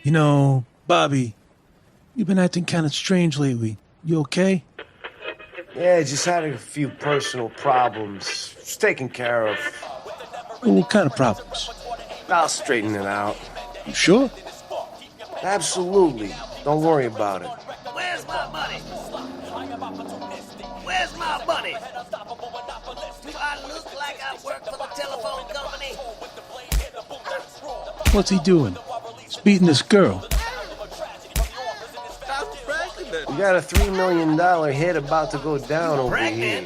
You know, Bobby, you've been acting kind of strange lately. You okay? Yeah, just had a few personal problems. Just taken care of. Well, what kind of problems? I'll straighten it out. You sure? Absolutely. Don't worry about it. Where's my money? Where's my money? Do I look like I work for the telephone company? What's he doing? He's beating this girl. We got a $3 million hit about to go down over here.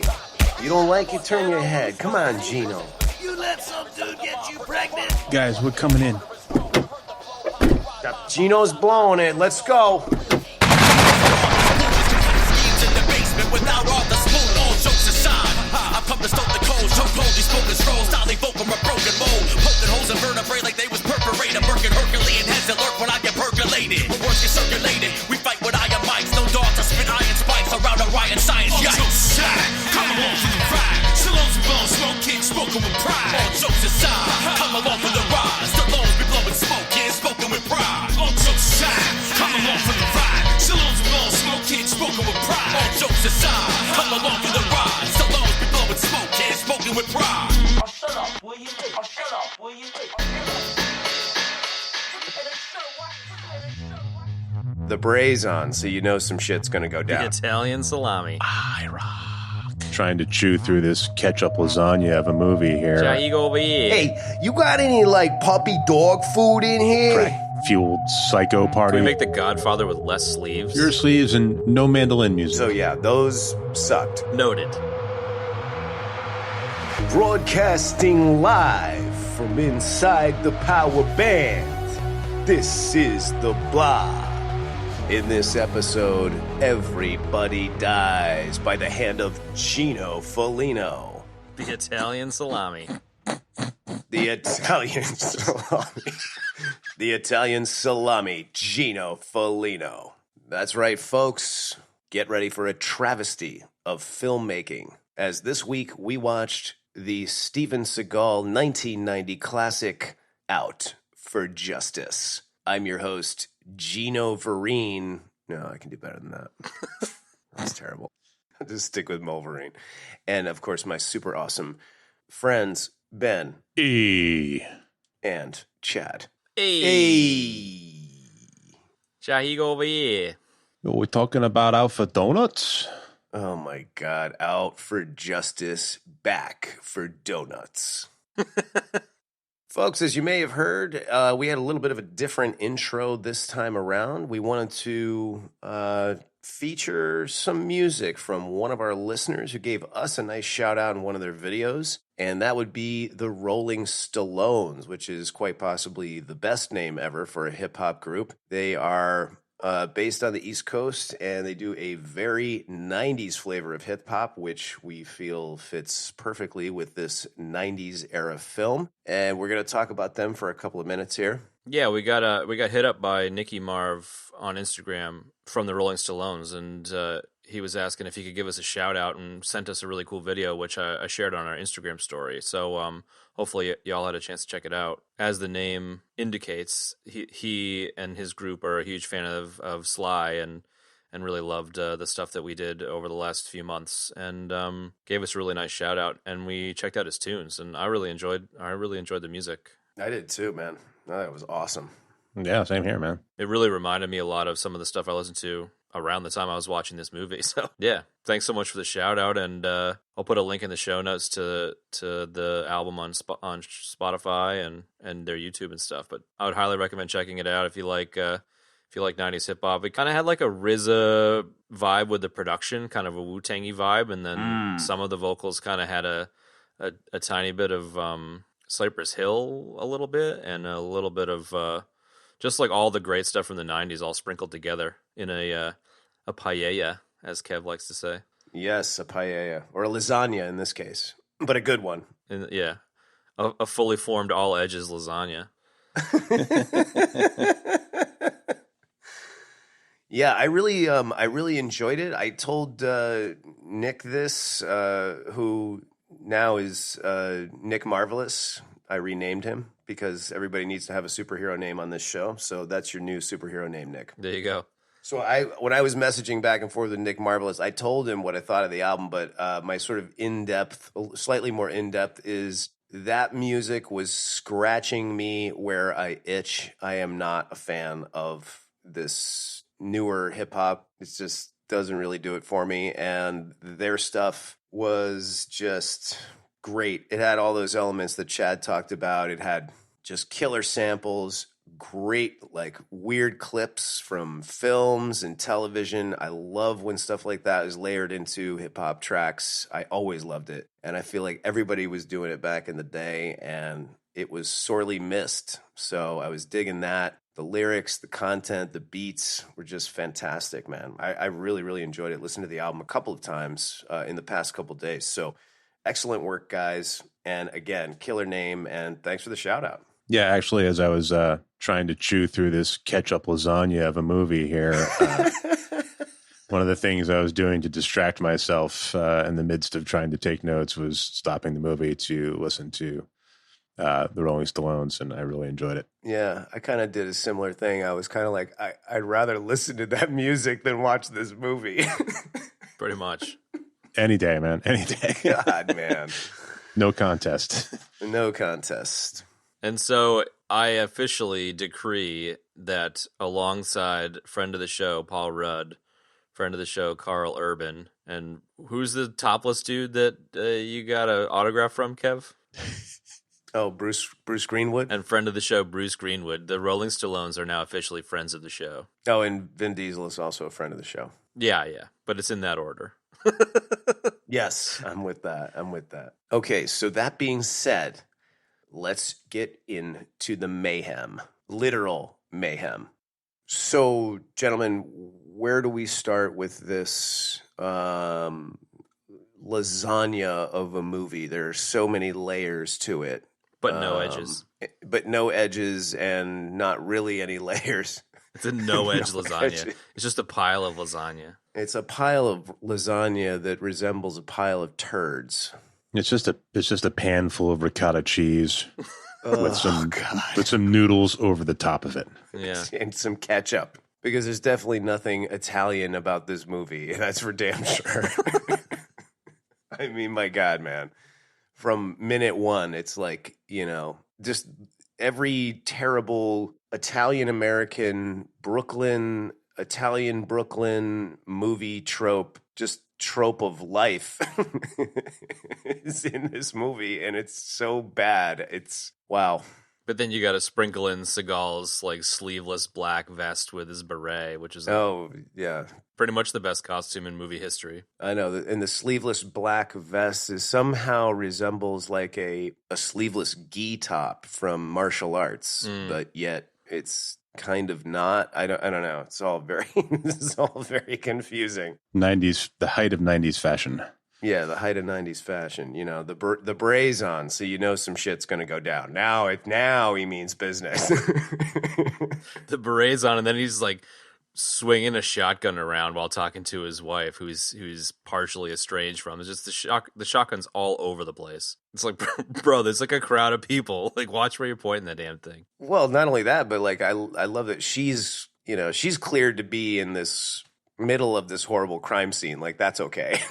You don't like it? Turn your head. Come on, Gino. You let some dude get you pregnant? Guys, we're coming in. Gino's blowing it. Let's go. Without all the spoon, all jokes aside, I've come to start the cold, choke hold these spoken scrolls, style evoke from a broken mold, poking holes in vertebrae like they was perforated, working Herculean heads that lurk when I get percolated, when words get circulated, we fight with iron mics, no dogs, I spit iron spikes around Orion science, yikes. All jokes aside, come along for the ride, Stallones be blowing smoke, kids spoken with pride, all jokes aside, come along for the ride, Stallones be blowing smoke, kids spoken with pride, all jokes aside, come along for the ride, Stallones be blowing smoke, kids spoken with pride, all jokes aside, come along for the ride, Stallones be blowing smoke, kids spoken with pride. Oh, shut up, will you? Oh, shut up, will you? The braise on, so you know some shit's gonna go down. Italian salami. I-Roc. Trying to chew through this ketchup lasagna of a movie here. Hey, you got any, like, puppy dog food in here? Crack-fueled psycho party. Can we make The Godfather with less sleeves? Fewer sleeves and no mandolin music. So yeah, those sucked. Noted. Broadcasting live from inside the power band, this is The Blah. In this episode, everybody dies by the hand of Gino Felino. The Italian salami. The Italian salami. The Italian salami, Gino Felino. That's right, folks. Get ready for a travesty of filmmaking. As this week we watched the Steven Segal 1990 classic, Out for Justice. I'm your host, Gino Vereen. No, I can do better than that. That's terrible. I'll just stick with Mulverine. And, of course, my super awesome friends, Ben. E. And Chad. Hey. Shahigo over here. We're talking about Out for Donuts? Oh, my God. Out for Justice, back for donuts. Folks, as you may have heard, we had a little bit of a different intro this time around. We wanted to feature some music from one of our listeners who gave us a nice shout out in one of their videos, and that would be the Rolling Stallones, which is quite possibly the best name ever for a hip-hop group. They are based on the East Coast, and they do a very 90s flavor of hip-hop, which we feel fits perfectly with this 90s era film. And we're going to talk about them for a couple of minutes here. Yeah, we got hit up by Nicky Marv on Instagram from the Rolling Stallones, and he was asking if he could give us a shout out and sent us a really cool video, which I shared on our Instagram story. So hopefully y'all had a chance to check it out. As the name indicates, he and his group are a huge fan of Sly and really loved the stuff that we did over the last few months, and gave us a really nice shout out. And we checked out his tunes, and I really enjoyed the music. I did too, man. That was awesome. Yeah, same here, man. It really reminded me a lot of some of the stuff I listened to around the time I was watching this movie. So yeah, thanks so much for the shout out, and I'll put a link in the show notes to the album on Spotify and their YouTube and stuff. But I would highly recommend checking it out if you like 90s hip hop. It kind of had like a RZA vibe with the production, kind of a Wu-Tangy vibe, and then some of the vocals kind of had a tiny bit of Cypress Hill a little bit, and a little bit of just like all the great stuff from the 90s all sprinkled together in a paella, as Kev likes to say. Yes, a paella. Or a lasagna in this case. But a good one. And, yeah. A fully formed all edges lasagna. Yeah, I really enjoyed it. I told Nick this, who now is Nick Marvelous, I renamed him because everybody needs to have a superhero name on this show. So that's your new superhero name, Nick. There you go. So when I was messaging back and forth with Nick Marvelous, I told him what I thought of the album, but my sort of in-depth, slightly more in-depth is that music was scratching me where I itch. I am not a fan of this newer hip-hop. It just doesn't really do it for me, and their stuff was just great. It had all those elements that Chad talked about. It had just killer samples, great, like, weird clips from films and television. I love when stuff like that is layered into hip-hop tracks. I always loved it, and I feel like everybody was doing it back in the day, and it was sorely missed. So I was digging that. The lyrics, the content, the beats were just fantastic, man. I really, really enjoyed it. Listened to the album a couple of times in the past couple of days. So excellent work, guys. And again, killer name, and thanks for the shout-out. Yeah, actually, as I was trying to chew through this ketchup lasagna of a movie here, one of the things I was doing to distract myself in the midst of trying to take notes was stopping the movie to listen to the Rolling Stallones, and I really enjoyed it. Yeah, I kind of did a similar thing. I was kind of like, I'd rather listen to that music than watch this movie. Pretty much. Any day, man. Any day. God, man. No contest. No contest. And so I officially decree that alongside friend of the show, Paul Rudd, friend of the show, Carl Urban, and who's the topless dude that you got an autograph from, Kev? Oh, Bruce Greenwood? And friend of the show, Bruce Greenwood. The Rolling Stallones are now officially friends of the show. Oh, and Vin Diesel is also a friend of the show. Yeah. But it's in that order. Yes, I'm with that. Okay, so that being said, let's get into the mayhem. Literal mayhem. So, gentlemen, where do we start with this lasagna of a movie? There are so many layers to it. But no edges. But no edges and not really any layers. It's a no-edge No lasagna. edges. It's just a pile of lasagna. It's a pile of lasagna that resembles a pile of turds. It's just a pan full of ricotta cheese with God. some noodles over the top of it. Yeah. And some ketchup. Because there's definitely nothing Italian about this movie. That's for damn sure. I mean, my God, man. From minute one, it's like, just every terrible Italian-American Italian Brooklyn movie trope, just trope of life is in this movie, and it's so bad. It's wow. But then you got to sprinkle in Seagal's like sleeveless black vest with his beret, which is Yeah. pretty much the best costume in movie history. I know, and the sleeveless black vest somehow resembles like a sleeveless gi top from martial arts, but yet it's kind of not. I don't know. It's all very this is all very confusing. 90s, the height of 90s fashion. Yeah, the height of 90s fashion. The berets on, so some shit's going to go down. Now he means business. The beret's on, and then he's like swinging a shotgun around while talking to his wife, who's partially estranged from. It's just the shotgun's all over the place. It's like, bro, there's like a crowd of people. Like, watch where you're pointing that damn thing. Well, not only that, but like I love that she's cleared to be in this middle of this horrible crime scene. Like, that's okay.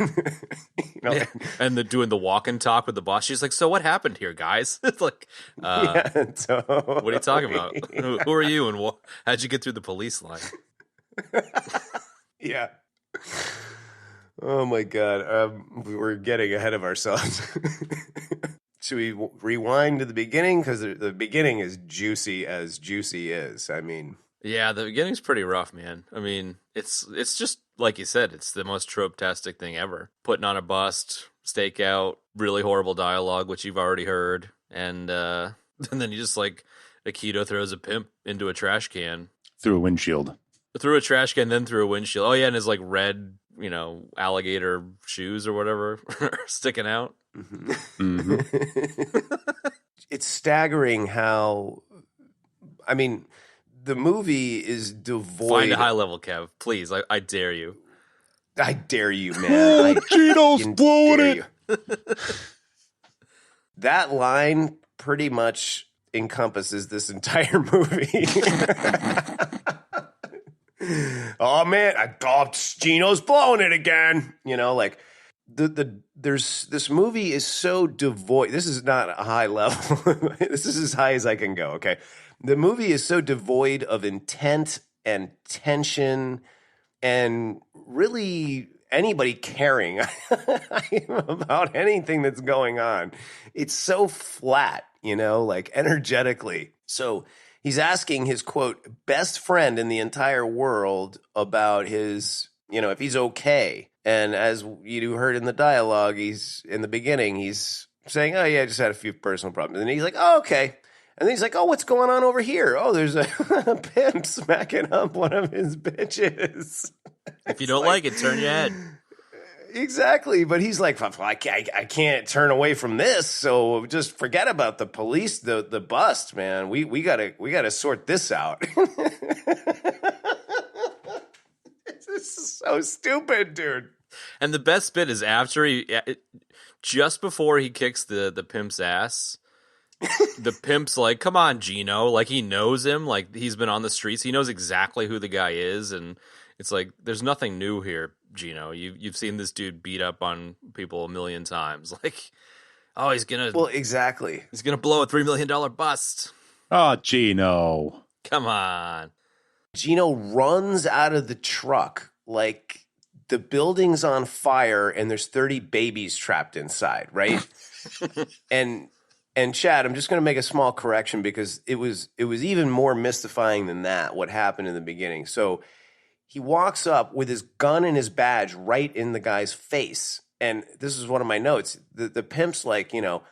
Yeah. And doing the walk and talk with the boss. She's like, so what happened here, guys? It's like, what are you talking about? Who are you, and how'd you get through the police line? Yeah. Oh my God. We're getting ahead of ourselves. Should we rewind to the beginning? Because the beginning is juicy as juicy is. I mean, yeah, the beginning's pretty rough, man. I mean, it's just like you said, it's the most trope-tastic thing ever. Putting on a bust, stakeout, really horrible dialogue, which you've already heard, and then you just like Aikido throws a pimp into a trash can Through a windshield. Through a trash can, then through a windshield. Oh yeah, and his like red, alligator shoes or whatever sticking out. Mm-hmm. It's staggering how, I mean, the movie is devoid. Find a high level, Kev, please. I dare you. I dare you, man. Gino's blowing it. That line pretty much encompasses this entire movie. Oh man, Gino's blowing it again. You know, like there's this movie is so devoid. This is not a high level. This is as high as I can go. Okay, the movie is so devoid of intent and tension, and really anybody caring about anything that's going on. It's so flat, you know, like energetically. So he's asking his, quote, best friend in the entire world about his, you know, if he's okay. And as you heard in the dialogue, he's in the beginning, he's saying, oh, yeah, I just had a few personal problems. And he's like, oh, okay. And then he's like, oh, what's going on over here? Oh, there's a pimp smacking up one of his bitches. If you don't like it, turn your head. Exactly. But he's like, I can't turn away from this. So just forget about the police, the bust, man. We gotta sort this out. This is so stupid, dude. And the best bit is after just before he kicks the pimp's ass, the pimp's like, come on, Gino. Like, he knows him. Like, he's been on the streets. He knows exactly who the guy is. And it's like, there's nothing new here, Gino. You've seen this dude beat up on people a million times. Like, oh, he's gonna... Well, exactly. He's gonna blow a $3 million bust. Oh, Gino. Come on. Gino runs out of the truck like the building's on fire and there's 30 babies trapped inside, right? And Chad, I'm just going to make a small correction because it was even more mystifying than that, what happened in the beginning. So he walks up with his gun and his badge right in the guy's face. And this is one of my notes. The pimp's like, you know,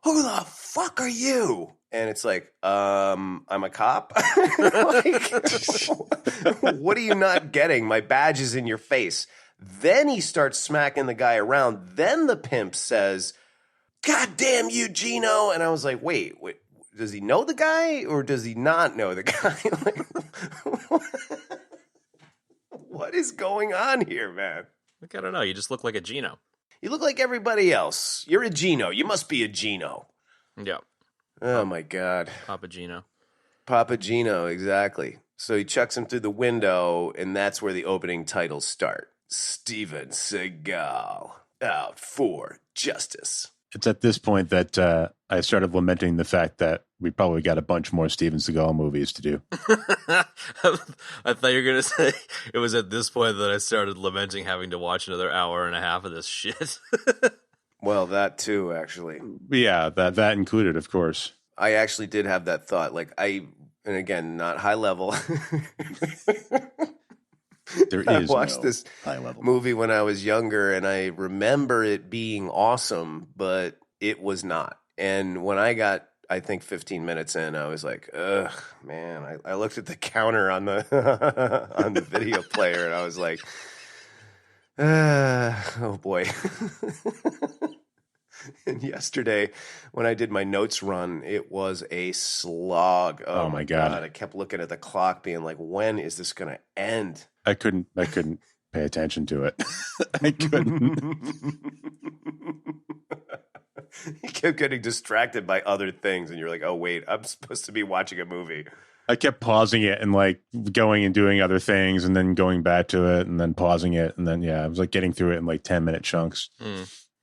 who the fuck are you? And it's like, I'm a cop. Like, what are you not getting? My badge is in your face. Then he starts smacking the guy around. Then the pimp says, God damn you, Gino. And I was like, wait, does he know the guy or does he not know the guy? Like, what is going on here, man? Like, I don't know. You just look like a Gino. You look like everybody else. You're a Gino. You must be a Gino. Yeah. Oh, my God. Papa Gino. Papa Gino, exactly. So he chucks him through the window, and that's where the opening titles start. Steven Segal, out for justice. It's at this point that I started lamenting the fact that we probably got a bunch more Steven Seagal movies to do. I thought you were going to say it was at this point that I started lamenting having to watch another hour and a half of this shit. Well, that too, actually. Yeah, that included, of course. I actually did have that thought. Like, and again, not high level. I watched this movie when I was younger, and I remember it being awesome, but it was not. And when I got, I think, 15 minutes in, I was like, ugh, man. I looked at the counter on the on the video player, and I was like, oh boy. And yesterday, when I did my notes run, it was a slog. Oh my God. I kept looking at the clock, being like, when is this going to end? I couldn't pay attention to it. I couldn't. You kept getting distracted by other things, and you're like, oh, wait, I'm supposed to be watching a movie. I kept pausing it and like going and doing other things and then going back to it and then pausing it. And then, yeah, I was like getting through it in like 10-minute chunks.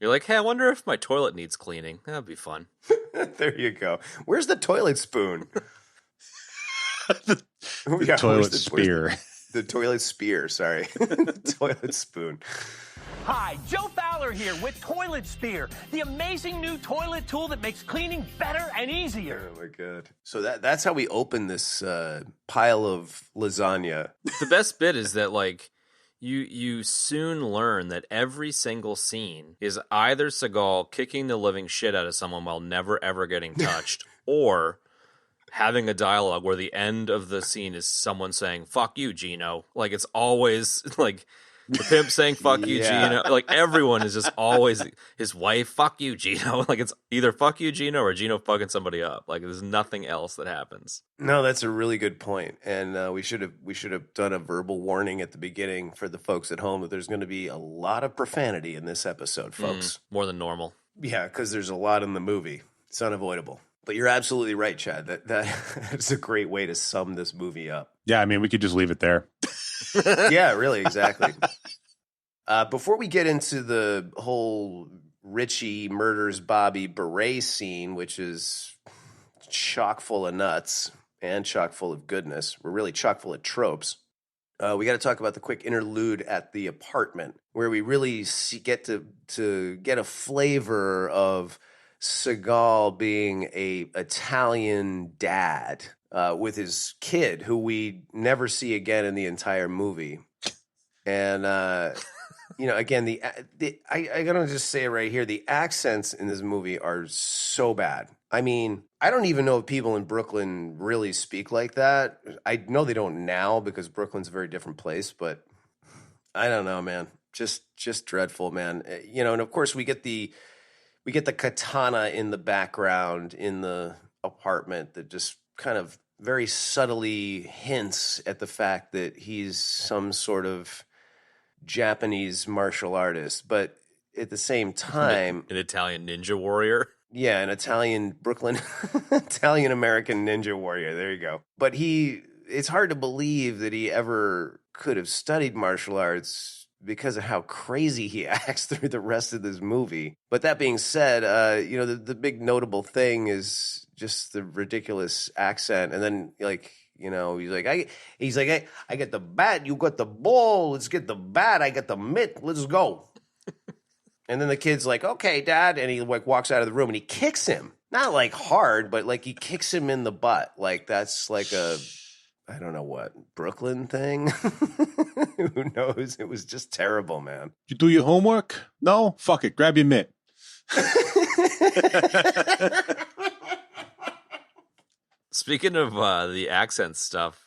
You're like, hey, I wonder if my toilet needs cleaning. That'd be fun. There you go. Where's the toilet spoon? the toilet spear. The toilet spear, sorry. The toilet spoon. Hi, Joe Fowler here with Toilet Spear, the amazing new toilet tool that makes cleaning better and easier. Oh, my God. So that's how we open this pile of lasagna. The best bit is that, like, you soon learn that every single scene is either Seagal kicking the living shit out of someone while never, ever getting touched, or having a dialogue where the end of the scene is someone saying, fuck you, Gino. Like, it's always, like, the pimp saying, fuck you, Gino. Like, everyone is just always, his wife, fuck you, Gino. Like, it's either fuck you, Gino, or Gino fucking somebody up. Like, there's nothing else that happens. No, that's a really good point. And we should have done a verbal warning at the beginning for the folks at home that there's going to be a lot of profanity in this episode, folks. More than normal. Yeah, because there's a lot in the movie. It's unavoidable. But you're absolutely right, Chad. That's a great way to sum this movie up. Yeah, I mean, we could just leave it there. Yeah, really, exactly. Before we get into the whole Ritchie murders Bobby beret scene, which is chock full of nuts and chock full of goodness, we're really chock full of tropes. We got to talk about the quick interlude at the apartment, where we really get to get a flavor of Segal being a Italian dad with his kid, who we never see again in the entire movie. And again, I gotta just say it right here: the accents in this movie are so bad. I mean, I don't even know if people in Brooklyn really speak like that. I know they don't now because Brooklyn's a very different place, but I don't know, man. Just dreadful, man. And of course we get the katana in the background in the apartment that just kind of very subtly hints at the fact that he's some sort of Japanese martial artist, but at the same time, an Italian ninja warrior. Yeah, an Italian Brooklyn, Italian American ninja warrior. There you go. But it's hard to believe that he ever could have studied martial arts because of how crazy he acts through the rest of this movie. But that being said, the big notable thing is just the ridiculous accent. And then he's like, I get the bat, you got the ball, let's get the bat, I get the mitt, let's go. And then the kid's like, okay, Dad. And he walks out of the room and he kicks him. Not like hard, but like he kicks him in the butt. Like that's like I don't know what, Brooklyn thing? Who knows? It was just terrible, man. You do your homework? No? Fuck it. Grab your mitt. Speaking of the accent stuff,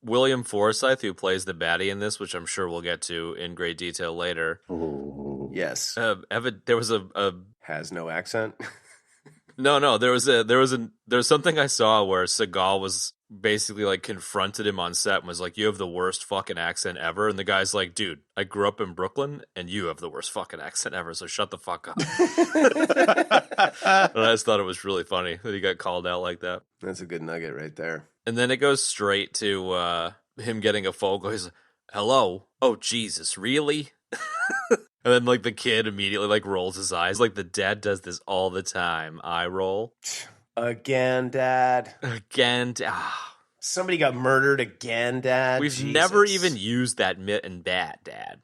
William Forsythe, who plays the baddie in this, which I'm sure we'll get to in great detail later. Ooh. Yes. There was a has no accent. No. There was something I saw where Segal was basically like confronted him on set and was like, "You have the worst fucking accent ever," and the guy's like, "Dude, I grew up in Brooklyn, and you have the worst fucking accent ever, so shut the fuck up." And I just thought it was really funny that he got called out like that. That's a good nugget right there. And then it goes straight to him getting a phone call. He's like, "Hello? Oh, Jesus, really?" And then like the kid immediately like rolls his eyes. Like the dad does this all the time. Eye roll. Again, Dad. Again. Somebody got murdered again, Dad. We've Jesus. never even used that mitt and bat, Dad.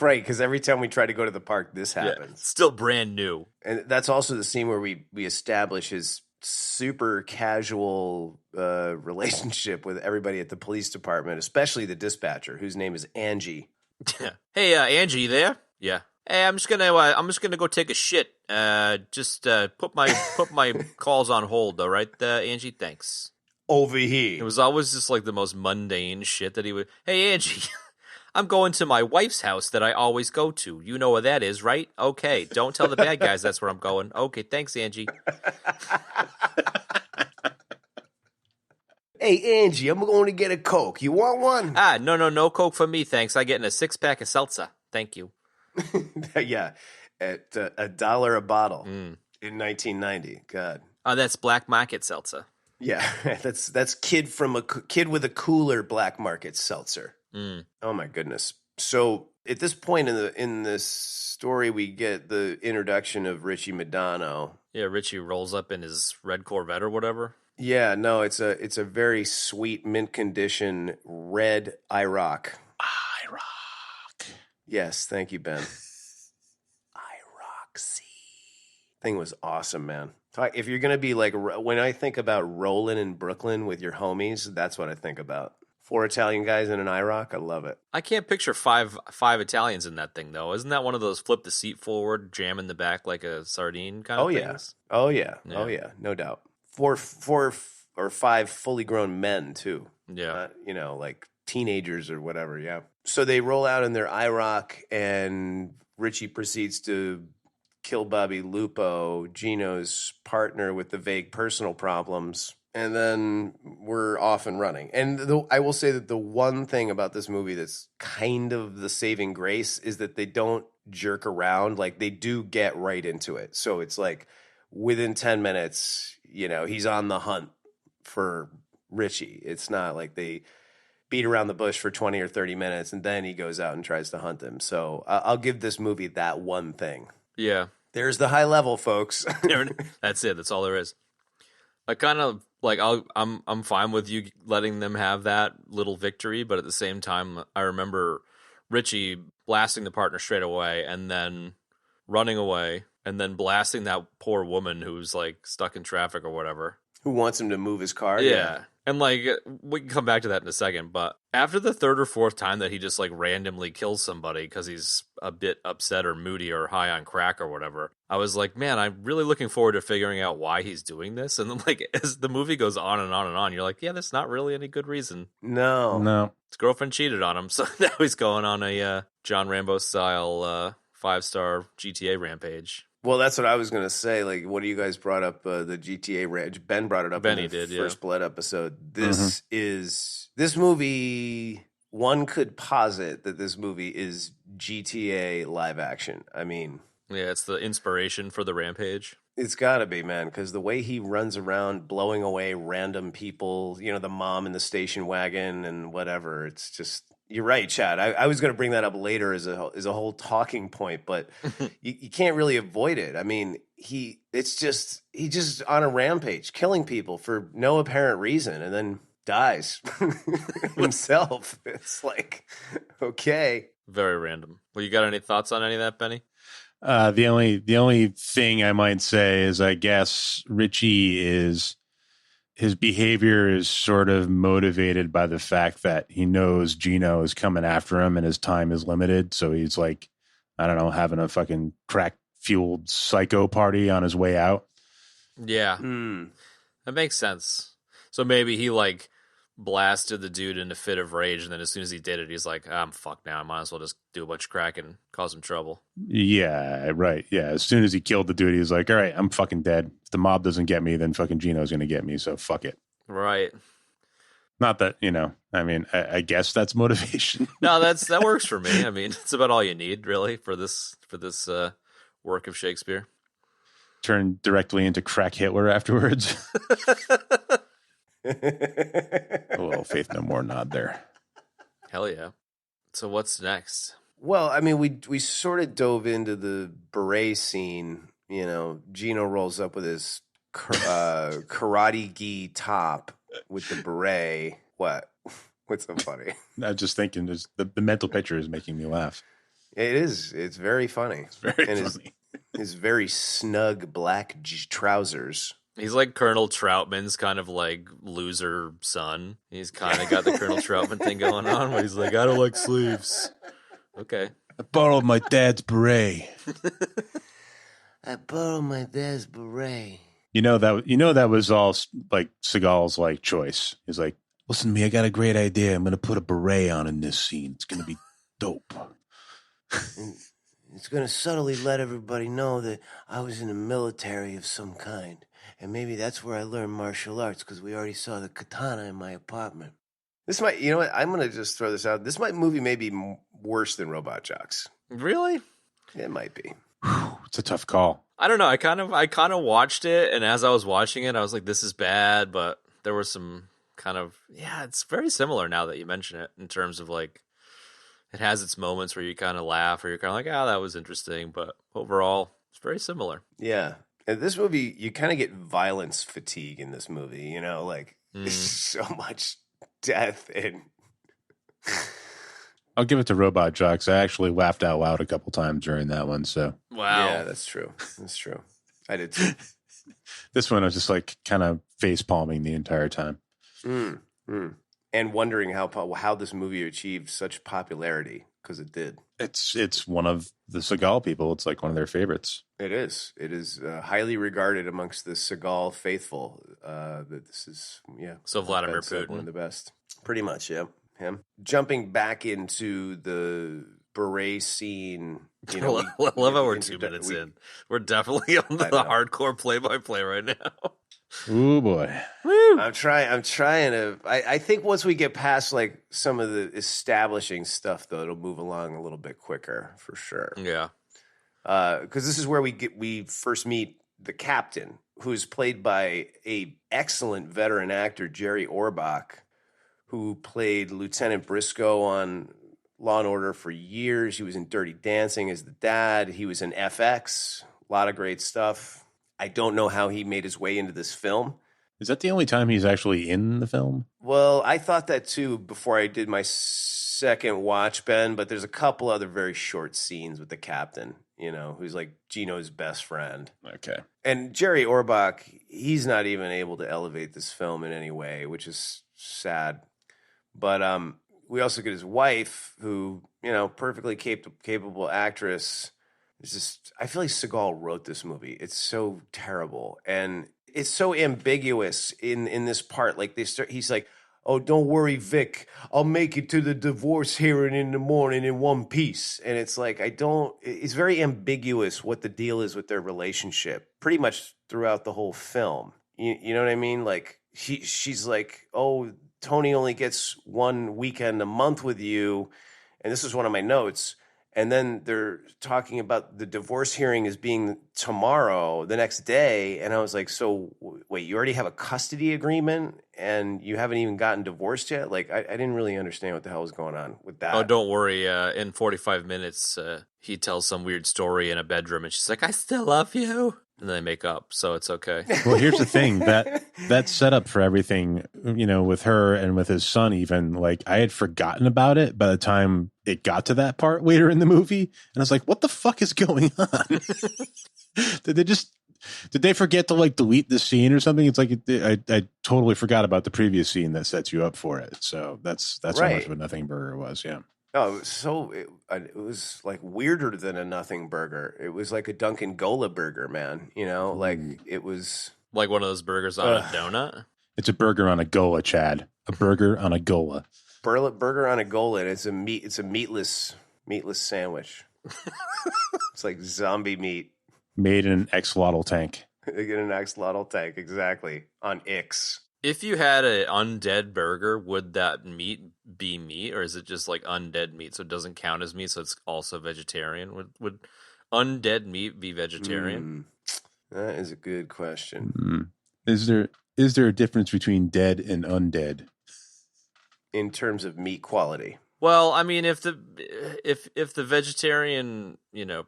Right, because every time we try to go to the park, this happens. Yeah, still brand new. And that's also the scene where we establish his super casual relationship with everybody at the police department, especially the dispatcher, whose name is Angie. Hey, Angie, you there? Yeah. Hey, I'm just gonna go take a shit. Just put my calls on hold, all right, Angie? Thanks. Over here. It was always just like the most mundane shit that he would. Hey, Angie, I'm going to my wife's house that I always go to. You know where that is, right? Okay. Don't tell the bad guys that's where I'm going. Okay, thanks, Angie. Hey, Angie, I'm going to get a Coke. You want one? No Coke for me, thanks. I'm getting a 6-pack of seltzer. Thank you. Yeah, at $1 a bottle in 1990. God. Oh, that's black market seltzer. Yeah, that's kid with a cooler black market seltzer. Oh my goodness. So at this point in this story, we get the introduction of Richie Madano. Yeah, Ritchie rolls up in his red Corvette or whatever. Yeah, no, it's a very sweet mint condition red I-Roc. I-Roc. Yes, thank you, Ben. I-Roc C. Thing was awesome, man. If you're gonna be like, when I think about rolling in Brooklyn with your homies, that's what I think about. 4 Italian guys in an I-Roc, I love it. I can't picture five Italians in that thing though. Isn't that one of those flip the seat forward, jam in the back like a sardine kind of things? Oh yeah, no doubt. 4 or 5 fully grown men too. Yeah, like teenagers or whatever. Yeah. So they roll out in their I-Roc, and Ritchie proceeds to kill Bobby Lupo, Gino's partner with the vague personal problems, and then we're off and running. And I will say that the one thing about this movie that's kind of the saving grace is that they don't jerk around. Like, they do get right into it. So it's like, within 10 minutes, he's on the hunt for Ritchie. It's not like they beat around the bush for 20 or 30 minutes and then he goes out and tries to hunt him. So I'll give this movie that one thing. Yeah. There's the high level, folks. That's it. That's all there is. I kind of like I'm fine with you letting them have that little victory, but at the same time, I remember Ritchie blasting the partner straight away and then running away and then blasting that poor woman who's like stuck in traffic or whatever. Who wants him to move his car? Yeah. And like we can come back to that in a second, but after the third or fourth time that he just like randomly kills somebody because he's a bit upset or moody or high on crack or whatever, I was like, man, I'm really looking forward to figuring out why he's doing this. And then like as the movie goes on and on and on, you're like, yeah, there's not really any good reason. No. His girlfriend cheated on him, so now he's going on a John Rambo style 5-star GTA rampage. Well, that's what I was going to say. Like, what do you guys brought up the GTA ranch? Ben brought it up Benny in the did, First Blood episode. This movie, one could posit that this movie is GTA live action. I mean... Yeah, it's the inspiration for the rampage. It's got to be, man, because the way he runs around blowing away random people, the mom in the station wagon and whatever, it's just... You're right, Chad. I was going to bring that up later as a whole talking point, but you can't really avoid it. I mean, he's just on a rampage, killing people for no apparent reason, and then dies himself. It's like, okay, very random. Well, you got any thoughts on any of that, Benny? The only thing I might say is I guess his behavior is sort of motivated by the fact that he knows Gino is coming after him and his time is limited. So he's like, I don't know, having a fucking crack fueled psycho party on his way out. Yeah. That makes sense. So maybe he like blasted the dude in a fit of rage. And then as soon as he did it, he's like, I'm fucked now. I might as well just do a bunch of crack and cause him trouble. Yeah, right. Yeah. As soon as he killed the dude, he's like, all right, I'm fucking dead. If the mob doesn't get me, then fucking Gino's going to get me. So fuck it. Right. Not that, I mean, I guess that's motivation. No, that works for me. I mean, it's about all you need really for this work of Shakespeare. Turn directly into crack Hitler afterwards. A little Faith No More nod there. Hell yeah. So what's next? Well, I mean, we sort of dove into the beret scene. Gino rolls up with his karate gi top with the beret. What? What's so funny? I'm just thinking, the mental picture is making me laugh. It is. It's very funny. It's very funny. His very snug black trousers. He's like Colonel Trautman's kind of like loser son. He's kind of got the Colonel Trautman thing going on where he's like, I don't like sleeves. Okay. I borrowed my dad's beret. I borrowed my dad's beret. That was all like Segal's like choice. He's like, listen to me, I got a great idea. I'm going to put a beret on in this scene. It's going to be dope. It's going to subtly let everybody know that I was in the military of some kind. And maybe that's where I learned martial arts, because we already saw the katana in my apartment. This might, you know what? I'm going to just throw this out. This movie may be worse than Robot Jocks. Really? It might be. It's a tough call. I don't know. I kind of watched it, and as I was watching it, I was like, this is bad, but there were some kind of, it's very similar now that you mention it in terms of like, it has its moments where you kind of laugh or you're kind of like, that was interesting, but overall, it's very similar. Yeah. And this movie, you kind of get violence fatigue in this movie, there's so much death and... I'll give it to Robot Jocks. I actually laughed out loud a couple times during that one, so... Wow. Yeah, that's true. That's true. I did too. This one, I was just like kind of face palming the entire time. And wondering how this movie achieved such popularity, because it did. It's one of the Segal people. It's like one of their favorites. It is. It is highly regarded amongst the Segal faithful. That this is, So Vladimir Putin, one of the best. Pretty much, yeah. Him. Jumping back into the beret scene. I love how we're 2 minutes in. We're definitely on the hardcore play-by-play right now. Oh boy. Woo. I'm trying to. I think once we get past like some of the establishing stuff, though, it'll move along a little bit quicker for sure. Yeah. Because this is where we first meet the captain, who's played by a excellent veteran actor, Jerry Orbach, who played Lieutenant Briscoe on Law and Order for years. He was in Dirty Dancing as the dad. He was in FX. A lot of great stuff. I don't know how he made his way into this film. Is that the only time he's actually in the film? Well, I thought that too before I did my second watch, Ben, but there's a couple other very short scenes with the captain, who's like Gino's best friend. Okay. And Jerry Orbach, he's not even able to elevate this film in any way, which is sad. But we also get his wife, who, perfectly capable actress. It's just, I feel like Segal wrote this movie. It's so terrible. And it's so ambiguous in this part. Like he's like, "Oh, don't worry, Vic. I'll make it to the divorce hearing in the morning in one piece." And it's like, it's very ambiguous what the deal is with their relationship pretty much throughout the whole film. You know what I mean? Like she's like, "Oh, Toni only gets one weekend a month with you." And this is one of my notes. And then they're talking about the divorce hearing as being tomorrow, the next day. And I was like, so wait, you already have a custody agreement and you haven't even gotten divorced yet? Like, I didn't really understand what the hell was going on with that. Oh, don't worry. In 45 minutes, he tells some weird story in a bedroom and she's like, "I still love you." And then they make up, so it's okay. Well, here's the thing, that setup for everything, with her and with his son, even, like, I had forgotten about it by the time it got to that part later in the movie. And I was like, what the fuck is going on? Did they forget to, like, delete the scene or something? It's like, I totally forgot about the previous scene that sets you up for it. So that's right. How much of a nothing burger was, yeah. Oh, it was like weirder than a nothing burger. It was like a Duncan Ghola burger, man. Like it was like one of those burgers on a donut. It's a burger on a Ghola, Chad. A burger on a Ghola. Burger on a Ghola, and it's a meatless sandwich. It's like zombie meat made in an axolotl tank. In an axolotl tank, exactly, on Ix. If you had an undead burger, would that meat be meat, or is it just like undead meat, so it doesn't count as meat, so it's also vegetarian? Would undead meat be vegetarian? That is a good question. Is there a difference between dead and undead in terms of meat quality? Well, I mean, if the vegetarian,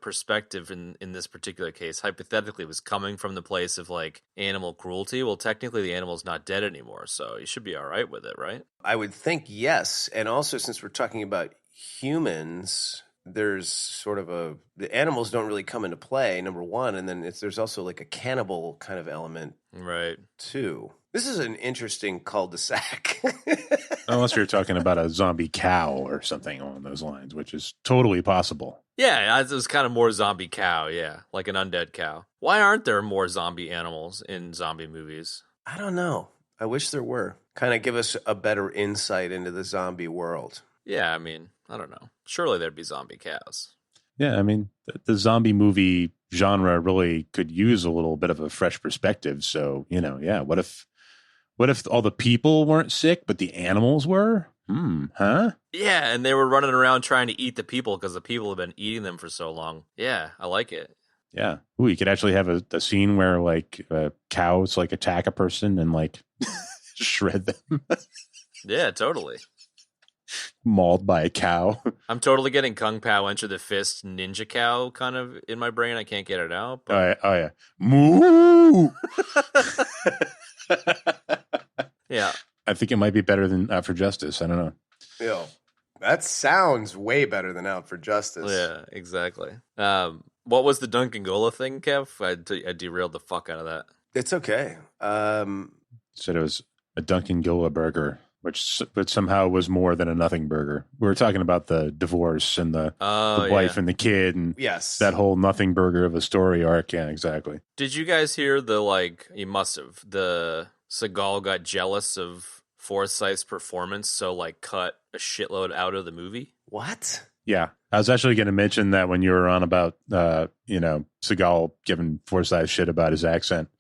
perspective in this particular case, hypothetically, was coming from the place of like animal cruelty, well, technically the animal's not dead anymore, so you should be all right with it, right? I would think yes. And also, since we're talking about humans, there's sort of the animals don't really come into play, number one, and then there's also like a cannibal kind of element, right? Too. This is an interesting cul-de-sac. Unless you're talking about a zombie cow or something along those lines, which is totally possible. Yeah, it was kind of more zombie cow, yeah, like an undead cow. Why aren't there more zombie animals in zombie movies? I don't know. I wish there were. Kind of give us a better insight into the zombie world. Yeah, I mean, I don't know. Surely there'd be zombie cows. Yeah, I mean, the zombie movie genre really could use a little bit of a fresh perspective. So, what if all the people weren't sick, but the animals were? Huh? Yeah, and they were running around trying to eat the people because the people have been eating them for so long. Yeah, I like it. Yeah. Ooh, you could actually have a scene where, like, cows, like, attack a person and, like, shred them. Yeah, totally. Mauled by a cow. I'm totally getting Kung Pao Enter the Fist Ninja Cow kind of in my brain. I can't get it out. But... Oh, yeah. Moo! Yeah. I think it might be better than Out for Justice. I don't know. Yo, that sounds way better than Out for Justice. Yeah, exactly. What was the Duncan Ghola thing, Kev? I derailed the fuck out of that. It's okay. Said it was a Duncan Ghola burger, but somehow was more than a nothing burger. We were talking about the divorce and the wife and the kid, and yes, that whole nothing burger of a story arc. Yeah, exactly. Did you guys hear you must have, the Segal got jealous of Forsythe's performance, so like cut a shitload out of the movie? What? Yeah, I was actually going to mention that when you were on about, Segal giving Forsythe shit about his accent.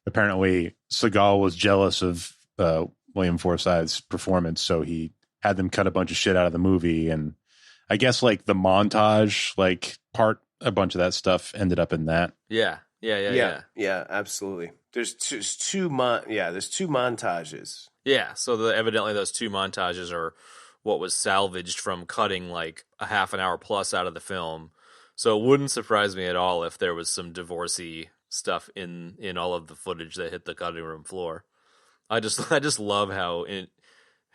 Apparently, Segal was jealous of William Forsythe's performance, so he had them cut a bunch of shit out of the movie, and I guess like the montage, like part, a bunch of that stuff ended up in that. Yeah, Yeah, absolutely. There's two montages. Yeah, so evidently those 2 montages are what was salvaged from cutting like a half an hour plus out of the film. So it wouldn't surprise me at all if there was some divorcee stuff in all of the footage that hit the cutting room floor. I just love how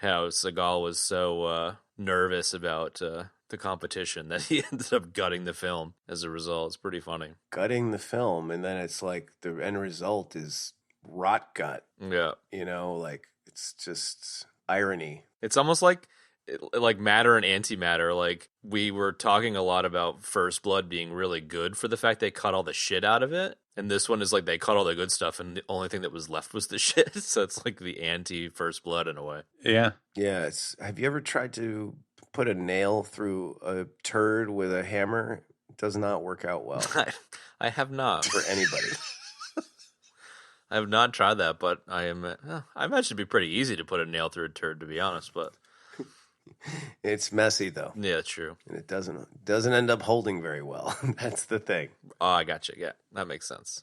Segal was so nervous about the competition that he ended up gutting the film as a result. It's pretty funny. Gutting the film, and then it's like the end result is rot gut. Yeah. Like it's just irony. It's almost like matter and antimatter. Like, we were talking a lot about First Blood being really good for the fact they cut all the shit out of it. And this one is like they cut all the good stuff and the only thing that was left was the shit. So it's like the anti-First Blood in a way. Yeah. Yeah. Have you ever tried to put a nail through a turd with a hammer? It does not work out well. I have not. For anybody. I have not tried that, but I imagine it'd be pretty easy to put a nail through a turd, to be honest, but... It's messy, though. Yeah, true. And it doesn't end up holding very well. That's the thing. Oh, I gotcha. Yeah, that makes sense.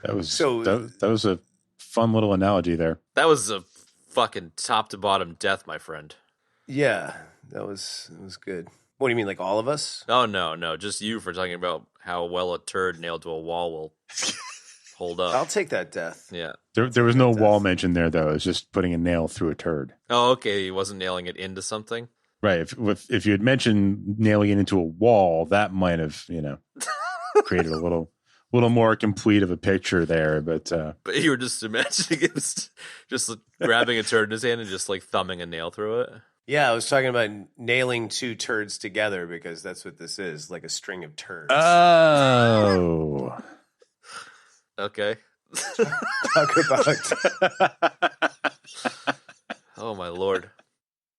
That was a fun little analogy there. That was a fucking top to bottom death, my friend. Yeah, that was good. What do you mean, like all of us? Oh, no, just you for talking about how well a turd nailed to a wall will hold up. I'll take that death. Yeah. There was no wall mentioned there, though. It was just putting a nail through a turd. Oh, okay. He wasn't nailing it into something? Right. If you had mentioned nailing it into a wall, that might have, created a little more complete of a picture there. But you were just imagining it just grabbing a turd in his hand and just like thumbing a nail through it? Yeah, I was talking about nailing 2 turds together because that's what this is, like a string of turds. Oh. Okay. Talk about oh my lord.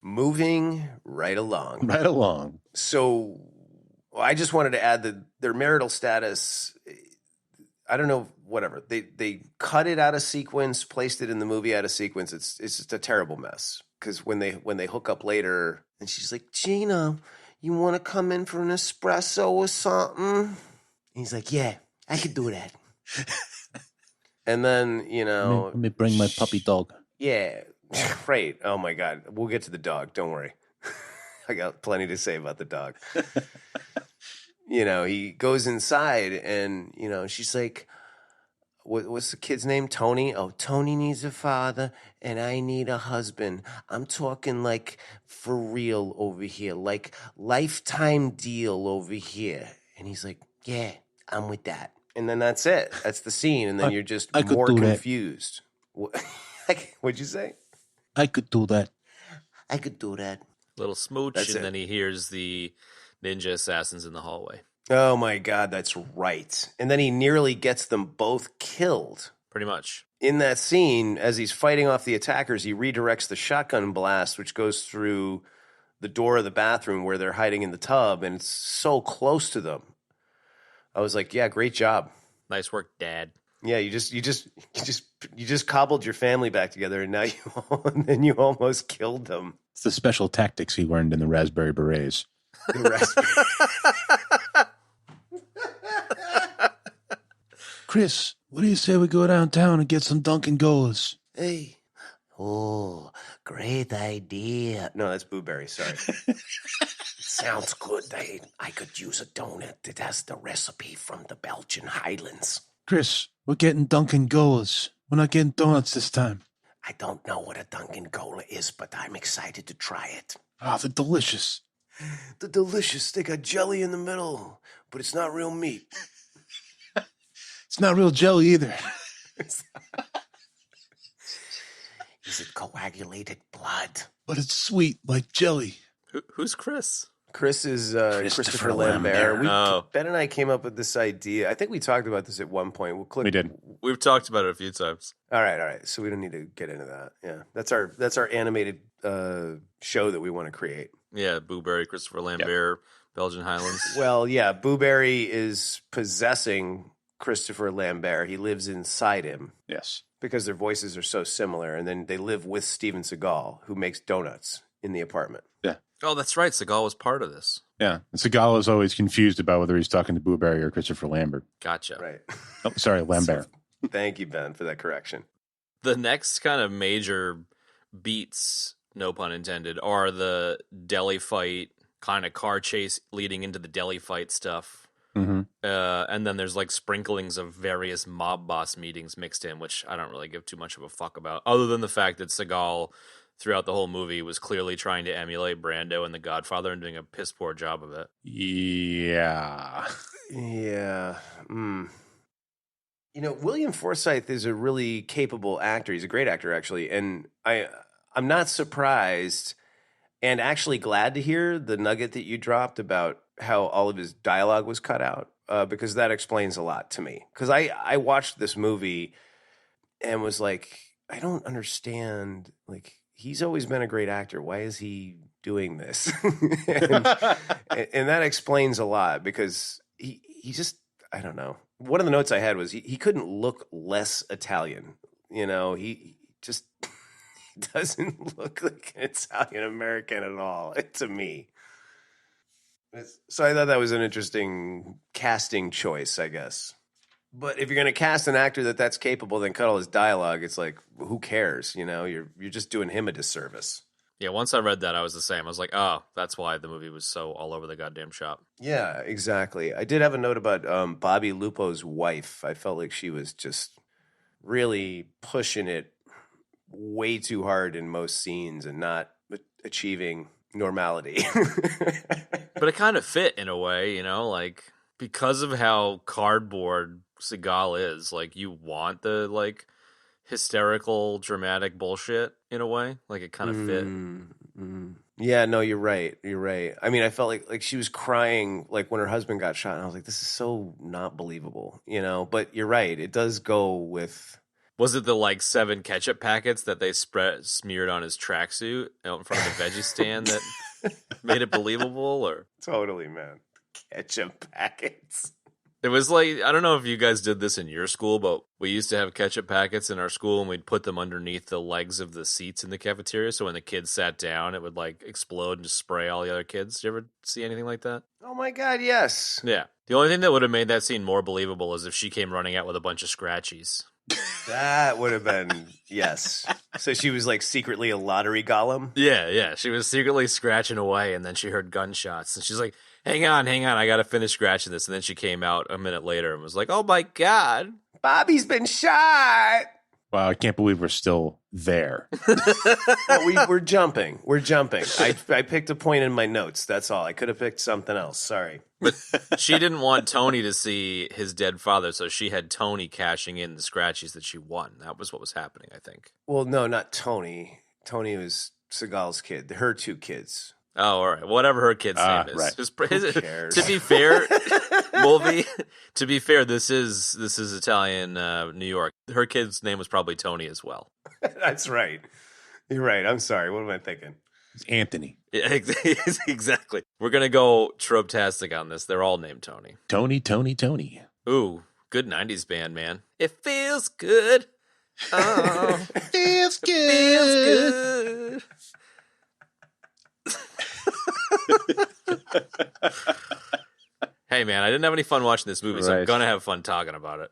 Moving right along. Right along. So I just wanted to add that their marital status, I don't know, whatever. They cut it out of sequence, placed it in the movie out of sequence. It's just a terrible mess. Because when they hook up later, and she's like, Gina, you want to come in for an espresso or something? And he's like, yeah, I could do that. And then, Let me bring my puppy dog. Yeah, right. Oh, my God. We'll get to the dog. Don't worry. I got plenty to say about the dog. He goes inside, and, she's like, what's the kid's name? Toni? Oh, Toni needs a father, and I need a husband. I'm talking like for real over here, like lifetime deal over here. And he's like, yeah, I'm with that. And then that's it. That's the scene. And then you're just more confused. What'd you say? I could do that. I could do that. Little smooch, then he hears the ninja assassins in the hallway. Oh, my God, that's right. And then he nearly gets them both killed. Pretty much. In that scene, as he's fighting off the attackers, he redirects the shotgun blast, which goes through the door of the bathroom where they're hiding in the tub, and it's so close to them. I was like, yeah, great job. Nice work, Dad. Yeah, you just cobbled your family back together, and now you almost killed them. It's the special tactics he learned in the Raspberry Berets. The raspberry. Chris, what do you say we go downtown and get some Duncan Gholas? Hey. Oh, great idea. No, that's Blueberry, sorry. Sounds good. I could use a donut that has the recipe from the Belgian Highlands. Chris, we're getting Duncan Gholas. We're not getting donuts this time. I don't know what a Duncan Ghola is, but I'm excited to try it. Ah, they're delicious. They're delicious. They got jelly in the middle, but it's not real meat. It's not real jelly either. Is it coagulated blood? But it's sweet like jelly. Who's Chris? Chris is Christopher Lambert. Ben and I came up with this idea. I think we talked about this at one point. We did. We've talked about it a few times. All right. So we don't need to get into that. Yeah, that's our animated show that we want to create. Yeah, Booberry, Christopher Lambert, yep. Belgian Highlands. Well, yeah, Booberry is possessing Christopher Lambert. He lives inside him. Yes. Because their voices are so similar. And then they live with Steven Segal, who makes donuts in the apartment. Yeah. Oh, that's right. Segal was part of this. Yeah. And Segal is always confused about whether he's talking to Boo Berry or Christopher Lambert. Gotcha. Right. Oh, sorry, Lambert. Thank you, Ben, for that correction. The next kind of major beats, no pun intended, are the deli fight, kind of car chase leading into the deli fight stuff. Mm-hmm. And then there's like sprinklings of various mob boss meetings mixed in, which I don't really give too much of a fuck about, other than the fact that Segal, throughout the whole movie, was clearly trying to emulate Brando and The Godfather and doing a piss poor job of it. Yeah. Yeah. You know, William Forsythe is a really capable actor. He's a great actor, actually. And I'm not surprised and actually glad to hear the nugget that you dropped about how all of his dialogue was cut out, because that explains a lot to me. Because I watched this movie and was like, I don't understand. Like, he's always been a great actor. Why is he doing this? and that explains a lot, because he just, I don't know. One of the notes I had was he couldn't look less Italian. You know, he just doesn't look like an Italian American at all, to me. So I thought that was an interesting casting choice, I guess. But if you're going to cast an actor that's capable, then cut all his dialogue. It's like, who cares? You know, you're just doing him a disservice. Yeah, once I read that, I was the same. I was like, oh, that's why the movie was so all over the goddamn shop. Yeah, exactly. I did have a note about Bobby Lupo's wife. I felt like she was just really pushing it way too hard in most scenes and not achieving normality. But it kind of fit in a way, you know, like, because of how cardboard Seagal is, like, you want the, like, hysterical, dramatic bullshit in a way. Like, it kind of fit. Yeah, no, you're right. You're right. I mean, I felt like she was crying, like, when her husband got shot, and I was like, this is so not believable, you know? But you're right. It does go with... Was it the, like, 7 ketchup packets that they smeared on his tracksuit out in front of the veggie stand that made it believable? Or Totally, man. Ketchup packets. it was like, I don't know if you guys did this in your school, but we used to have ketchup packets in our school, and we'd put them underneath the legs of the seats in the cafeteria, so when the kids sat down, it would, like, explode and just spray all the other kids. Did you ever see anything like that? Oh, my God, yes. Yeah. The only thing that would have made that scene more believable is if she came running out with a bunch of scratchies. That would have been, yes. So she was like secretly a lottery golem? Yeah. She was secretly scratching away, and then she heard gunshots. And she's like, hang on, I got to finish scratching this. And then she came out a minute later and was like, oh my God. Bobby's been shot. Wow, I can't believe we're still there. Well, we're jumping. We're jumping. I picked a point in my notes. That's all. I could have picked something else. Sorry. But she didn't want Toni to see his dead father, so she had Toni cashing in the scratchies that she won. That was what was happening, I think. Well, no, not Toni. Toni was Seagal's kid. Her 2 kids. Oh, all right. Whatever her kid's name is. Right. Who cares? To be fair, Mulvey, to be fair, this is Italian New York. Her kid's name was probably Toni as well. That's right. You're right. I'm sorry. What am I thinking? It's Anthony. Yeah, exactly. We're going to go trope-tastic on this. They're all named Toni. Tony. Ooh, good 90s band, man. It feels good. Oh, Feels good. feels good. Hey, man, I didn't have any fun watching this movie, so I'm Right. going to have fun talking about it.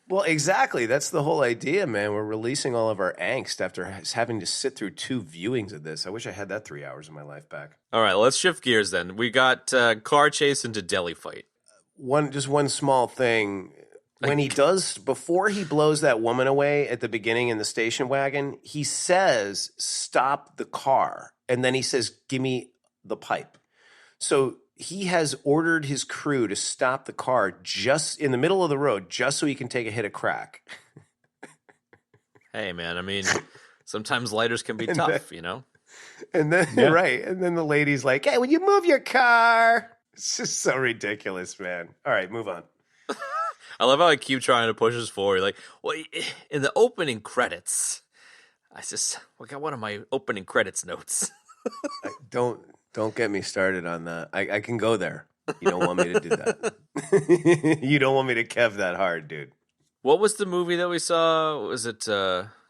Well, exactly. That's the whole idea, man. We're releasing all of our angst after having to sit through 2 viewings of this. I wish I had that 3 hours of my life back. All right, let's shift gears then. We got car chase into deli fight. Just one small thing. When he does, before he blows that woman away at the beginning in the station wagon, he says, stop the car. And then he says, give me the pipe. So he has ordered his crew to stop the car just in the middle of the road, just so he can take a hit of crack. Hey, man, I mean, sometimes lighters can be tough, you know? And then, right. And then the lady's like, hey, will you move your car? It's just so ridiculous, man. All right, move on. I love how I keep trying to push us forward. Like, well, in the opening credits, I got one of my opening credits notes. Don't get me started on that. I can go there. You don't want me to do that. You don't want me to kev that hard, dude. What was the movie that we saw? Was it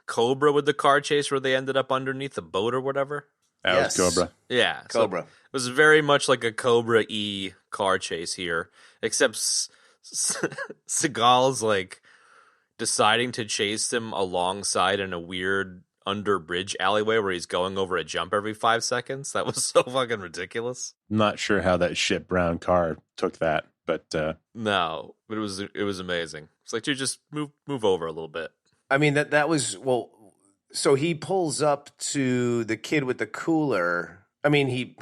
Cobra with the car chase where they ended up underneath the boat or whatever? That was Cobra. Yeah. Cobra. So it was very much like a Cobra E car chase here, except Seagal's like deciding to chase him alongside in a weird under bridge alleyway where he's going over a jump every 5 seconds. That was so fucking ridiculous. I'm not sure how that shit brown car took that, but No, but it was amazing. It's like, dude, just move over a little bit. I mean, that was, well, so he pulls up to the kid with the cooler. I mean, he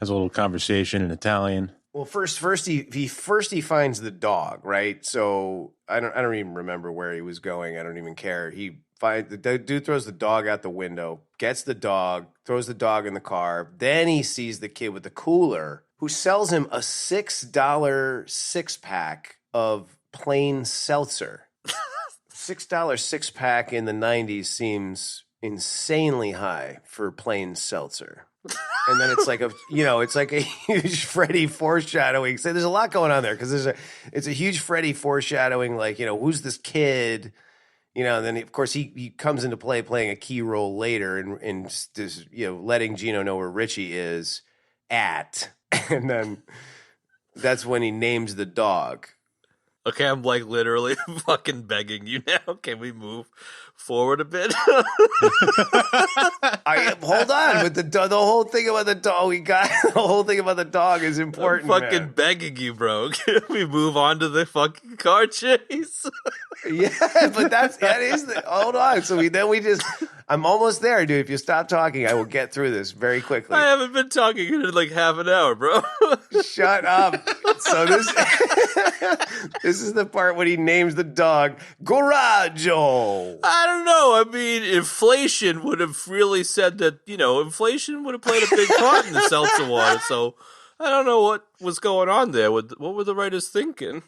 has a little conversation in Italian. Well, first he finds the dog, right? So I don't even remember where he was going. I don't even care. The dude throws the dog out the window, gets the dog, throws the dog in the car. Then he sees the kid with the cooler who sells him a $6 6-pack of plain seltzer. $6 6-pack in the 90s seems insanely high for plain seltzer. And then it's like it's like a huge Freddy foreshadowing. So there's a lot going on there because it's a huge Freddy foreshadowing. Like, who's this kid? And then of course he comes into play playing a key role later in just, letting Gino know where Ritchie is at, and then that's when he names the dog. Okay, I'm like literally fucking begging you now. Can we move forward a bit? Hold on, with the whole thing about the dog. The whole thing about the dog is important. I'm fucking man. begging you, bro. Can we move on to the fucking car chase? Yeah, but that is the. Hold on. So I'm almost there, dude. If you stop talking, I will get through this very quickly. I haven't been talking in like half an hour, bro. Shut up. So this is the part when he names the dog Goraggio. I don't know. I mean, inflation would have really said that, inflation would have played a big part in the seltzer water. So I don't know what was going on there. What were the writers thinking?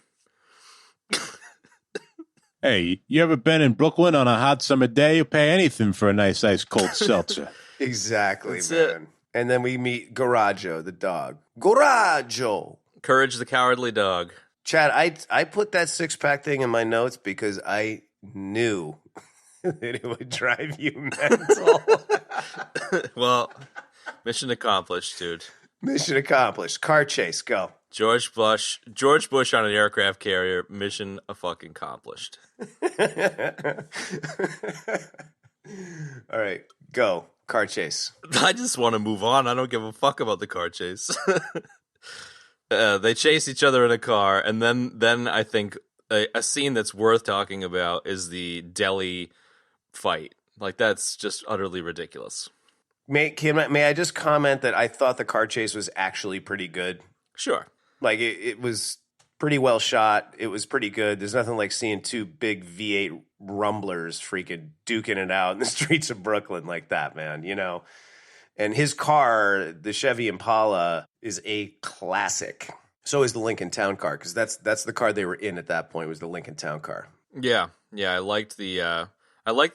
Hey, you ever been in Brooklyn on a hot summer day? You pay anything for a nice ice cold seltzer. Exactly, That's man. it. And then we meet Goraggio, the dog. Goraggio. Courage the Cowardly Dog. Chad, I put that 6-pack thing in my notes because I knew that it would drive you mental. Well, mission accomplished, dude. Mission accomplished. Car chase, go. George Bush on an aircraft carrier. Mission fucking accomplished. All right, go. Car chase. I just want to move on. I don't give a fuck about the car chase. They chase each other in a car, and then I think a scene that's worth talking about is the deli fight. Like, that's just utterly ridiculous. May I just comment that I thought the car chase was actually pretty good? Sure. Like, it was pretty well shot. It was pretty good. There's nothing like seeing two big V8 rumblers freaking duking it out in the streets of Brooklyn like that, man, And his car, the Chevy Impala, is a classic. So is the Lincoln Town Car, because that's the car they were in at that point, was the Lincoln Town Car. Yeah. I liked the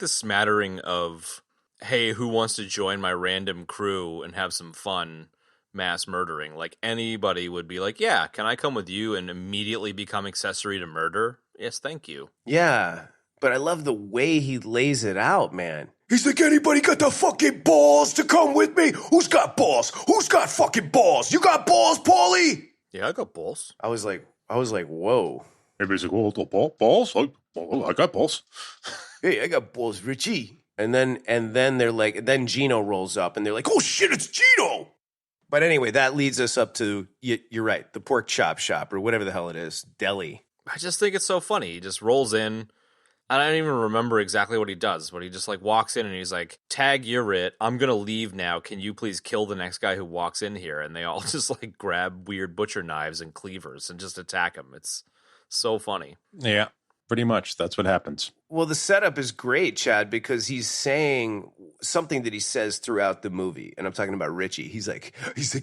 smattering of, hey, who wants to join my random crew and have some fun mass murdering? Like, anybody would be like, yeah, can I come with you and immediately become accessory to murder? Yes, thank you. Yeah, but I love the way he lays it out, man. He's like, anybody got the fucking balls to come with me? Who's got balls? Who's got fucking balls? You got balls, Paulie? Yeah, I got balls. I was like, whoa. Everybody's like, well, balls? I got balls. Hey, I got balls, Richie. And then they're like, then Gino rolls up and they're like, oh shit, it's Gino. But anyway, that leads us up to, you're right, the pork chop shop or whatever the hell it is, deli. I just think it's so funny. He just rolls in. I don't even remember exactly what he does, but he just like walks in and he's like, tag, you're it. I'm going to leave now. Can you please kill the next guy who walks in here? And they all just like grab weird butcher knives and cleavers and just attack him. It's so funny. Yeah, pretty much. That's what happens. Well, the setup is great, Chad, because he's saying something that he says throughout the movie. And I'm talking about Ritchie. He's like,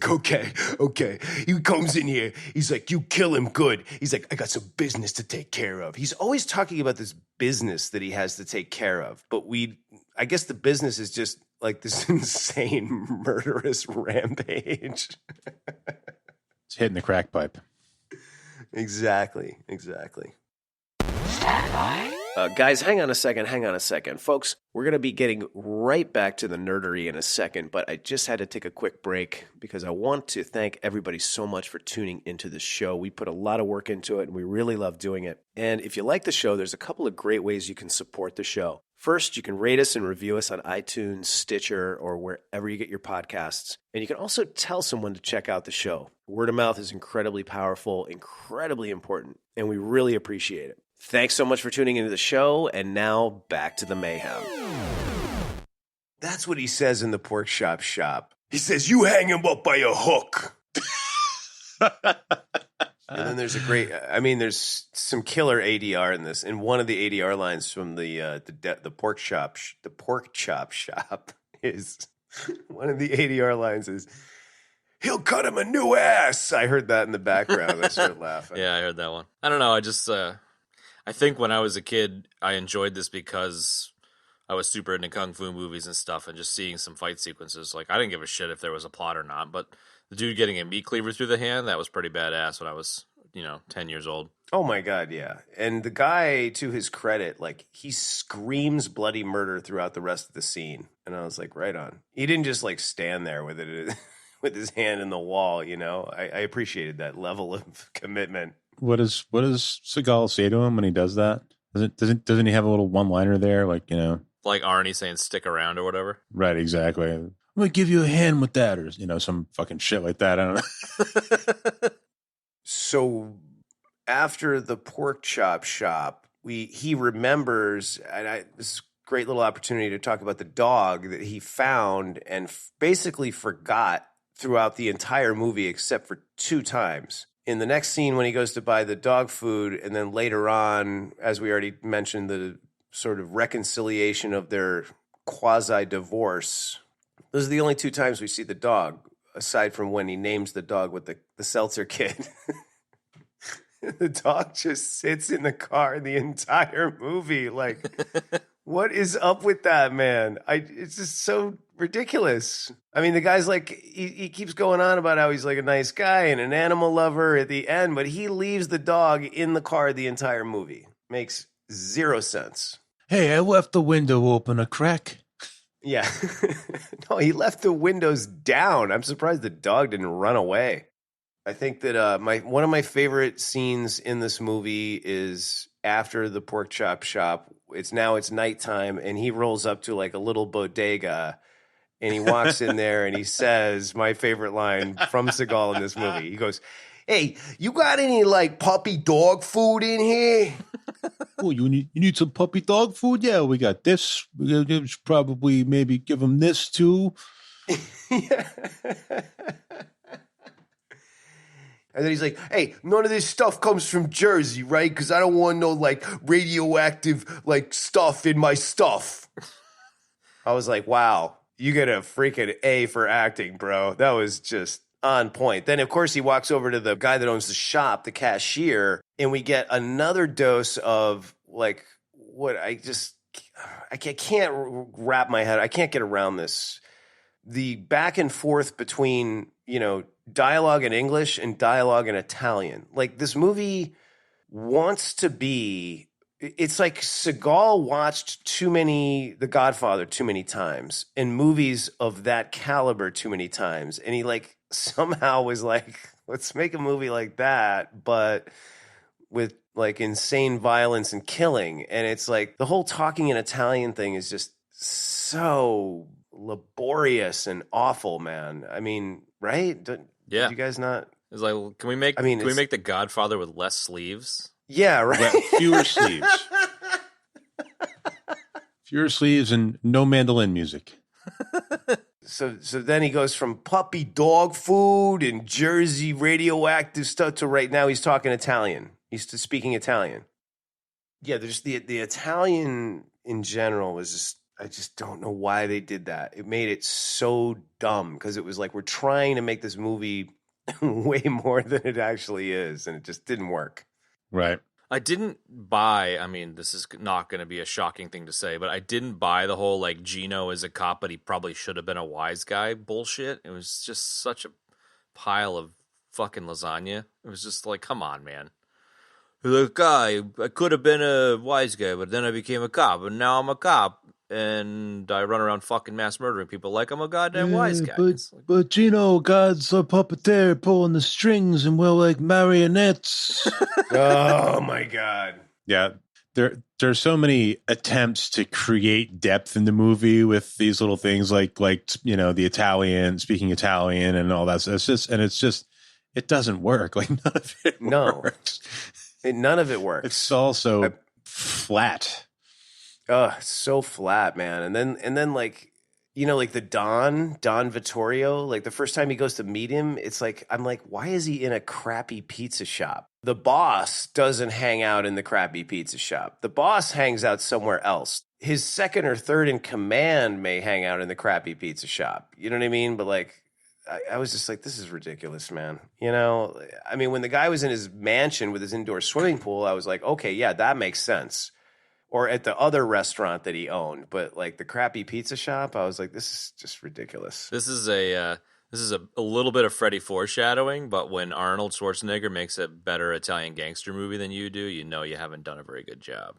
okay. He comes in here. He's like, you kill him good. He's like, I got some business to take care of. He's always talking about this business that he has to take care of. But I guess the business is just like this insane murderous rampage. It's hitting the crack pipe. Exactly. Guys, hang on a second. Folks, we're going to be getting right back to the nerdery in a second, but I just had to take a quick break because I want to thank everybody so much for tuning into the show. We put a lot of work into it, and we really love doing it. And if you like the show, there's a couple of great ways you can support the show. First, you can rate us and review us on iTunes, Stitcher, or wherever you get your podcasts. And you can also tell someone to check out the show. Word of mouth is incredibly powerful, incredibly important, and we really appreciate it. Thanks so much for tuning into the show, and now back to the mayhem. That's what he says in the pork chop shop. He says, "You hang him up by a hook." And then there's there's some killer ADR in this. And one of the ADR lines from the pork chop shop is one of the ADR lines is, "He'll cut him a new ass." I heard that in the background. I started laughing. Yeah, I heard that one. I don't know. I think when I was a kid, I enjoyed this because I was super into kung fu movies and stuff, and just seeing some fight sequences. Like, I didn't give a shit if there was a plot or not, but the dude getting a meat cleaver through the hand, that was pretty badass when I was, 10 years old. Oh my God, yeah. And the guy, to his credit, like, he screams bloody murder throughout the rest of the scene. And I was like, right on. He didn't just like stand there with it with his hand in the wall, I appreciated that level of commitment. What does Seagal say to him when he does that? Doesn't he have a little one-liner there, like like Arnie saying "stick around" or whatever? Right, exactly. I'm gonna give you a hand with that, or some fucking shit like that. I don't know. So after the pork chop shop, he remembers, and this is a great little opportunity to talk about the dog that he found and basically forgot throughout the entire movie except for 2 times. In the next scene when he goes to buy the dog food, and then later on, as we already mentioned, the sort of reconciliation of their quasi-divorce, those are the only 2 times we see the dog, aside from when he names the dog with the Seltzer kid. The dog just sits in the car the entire movie. Like, what is up with that, man? It's just so ridiculous. I mean, the guy's like, he keeps going on about how he's like a nice guy and an animal lover at the end, but he leaves the dog in the car the entire movie. Makes 0 sense. Hey, I left the window open a crack. Yeah. No, he left the windows down. I'm surprised the dog didn't run away. I think that one of my favorite scenes in this movie is after the pork chop shop. It's nighttime, and he rolls up to like a little bodega, and he walks in there, and he says my favorite line from Seagal in this movie. He goes, "Hey, you got any like puppy dog food in here?" Oh, you need some puppy dog food? Yeah, we got this. We should probably maybe give him this too. Yeah. And then he's like, "Hey, none of this stuff comes from Jersey, right? Because I don't want no, like, radioactive, like, stuff in my stuff." I was like, wow, you get a freaking A for acting, bro. That was just on point. Then, of course, he walks over to the guy that owns the shop, the cashier, and we get another dose of, like, what I can't wrap my head. I can't get around this. The back and forth between, dialogue in English and dialogue in Italian. Like, this movie wants to be, it's like Seagal watched The Godfather too many times and movies of that caliber too many times. And he like somehow was like, let's make a movie like that, but with like insane violence and killing. And it's like the whole talking in Italian thing is just so laborious and awful, man. I mean, right? Yeah. Did you guys not? It's like, can we make The Godfather with less sleeves? Yeah, right. Fewer sleeves. Fewer sleeves and no mandolin music. So then he goes from puppy dog food and Jersey radioactive stuff to right now he's talking Italian. He's speaking Italian. Yeah, there's the Italian in general was just, I just don't know why they did that. It made it so dumb because it was like we're trying to make this movie way more than it actually is, and it just didn't work. Right. I didn't buy, this is not going to be a shocking thing to say, but I didn't buy the whole, like, Gino is a cop, but he probably should have been a wise guy bullshit. It was just such a pile of fucking lasagna. It was just like, come on, man. The guy, I could have been a wise guy, but then I became a cop, and now I'm a cop, and I run around fucking mass murdering people like I'm a goddamn wise guy. But Gino, God's a puppeteer pulling the strings, and we're like marionettes. Oh my God. Yeah. There's so many attempts to create depth in the movie with these little things like the Italian, speaking Italian and all that. So it's just it doesn't work. Like none of it works. None of it works. It's all so flat. Oh, so flat, man. And then like, like the Don Vittorio, like the first time he goes to meet him, it's like, I'm like, why is he in a crappy pizza shop? The boss doesn't hang out in the crappy pizza shop. The boss hangs out somewhere else. His second or third in command may hang out in the crappy pizza shop. You know what I mean? But like, I was just like, this is ridiculous, man. I mean, when the guy was in his mansion with his indoor swimming pool, I was like, okay, yeah, that makes sense. Or at the other restaurant that he owned. But like the crappy pizza shop, I was like, this is just ridiculous. This is a little bit of Freddy foreshadowing, but when Arnold Schwarzenegger makes a better Italian gangster movie than you do, you know you haven't done a very good job.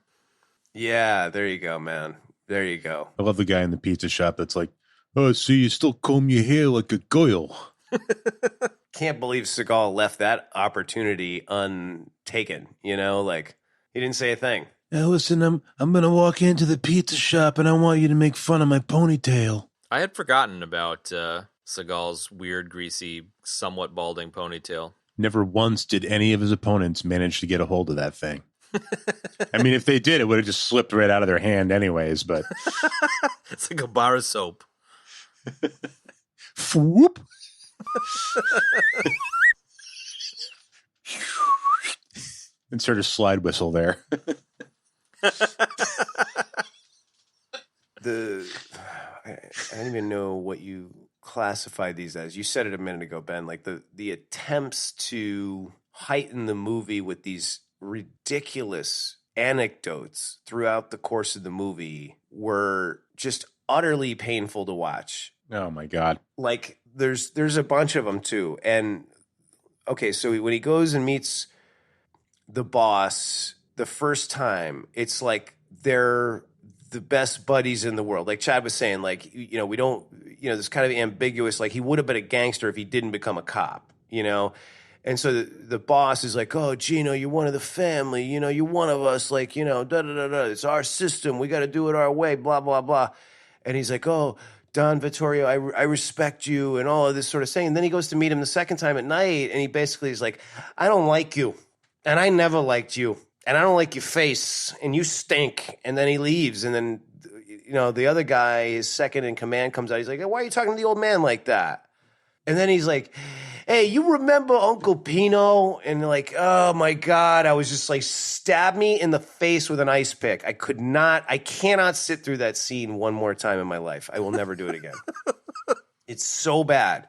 Yeah, there you go, man. There you go. I love the guy in the pizza shop that's like, oh, so you still comb your hair like a girl. Can't believe Segal left that opportunity untaken, like he didn't say a thing. Now listen, I'm going to walk into the pizza shop and I want you to make fun of my ponytail. I had forgotten about Segal's weird, greasy, somewhat balding ponytail. Never once did any of his opponents manage to get a hold of that thing. I mean, if they did, it would have just slipped right out of their hand anyways, but... It's like a bar of soap. Whoop. Insert a slide whistle there. I don't even know what you classify these as. You said it a minute ago, Ben, like the attempts to heighten the movie with these ridiculous anecdotes throughout the course of the movie were just utterly painful to watch. Oh my God. Like there's a bunch of them too. And okay, so when he goes and meets the boss the first time, it's like they're the best buddies in the world. Like Chad was saying, like, we don't, this kind of ambiguous, like he would have been a gangster if he didn't become a cop, And so the boss is like, oh, Gino, you're one of the family, you're one of us, like, da-da-da-da, it's our system, we got to do it our way, blah, blah, blah. And he's like, oh, Don Vittorio, I respect you and all of this sort of thing. And then he goes to meet him the second time at night, and he basically is like, I don't like you, and I never liked you, and I don't like your face, and you stink. And then he leaves, and then, the other guy, his second in command, comes out. He's like, hey, why are you talking to the old man like that? And then he's like, hey, you remember Uncle Pino? And like, oh my God, I was just like, stab me in the face with an ice pick. I cannot sit through that scene one more time in my life. I will never do it again. It's so bad.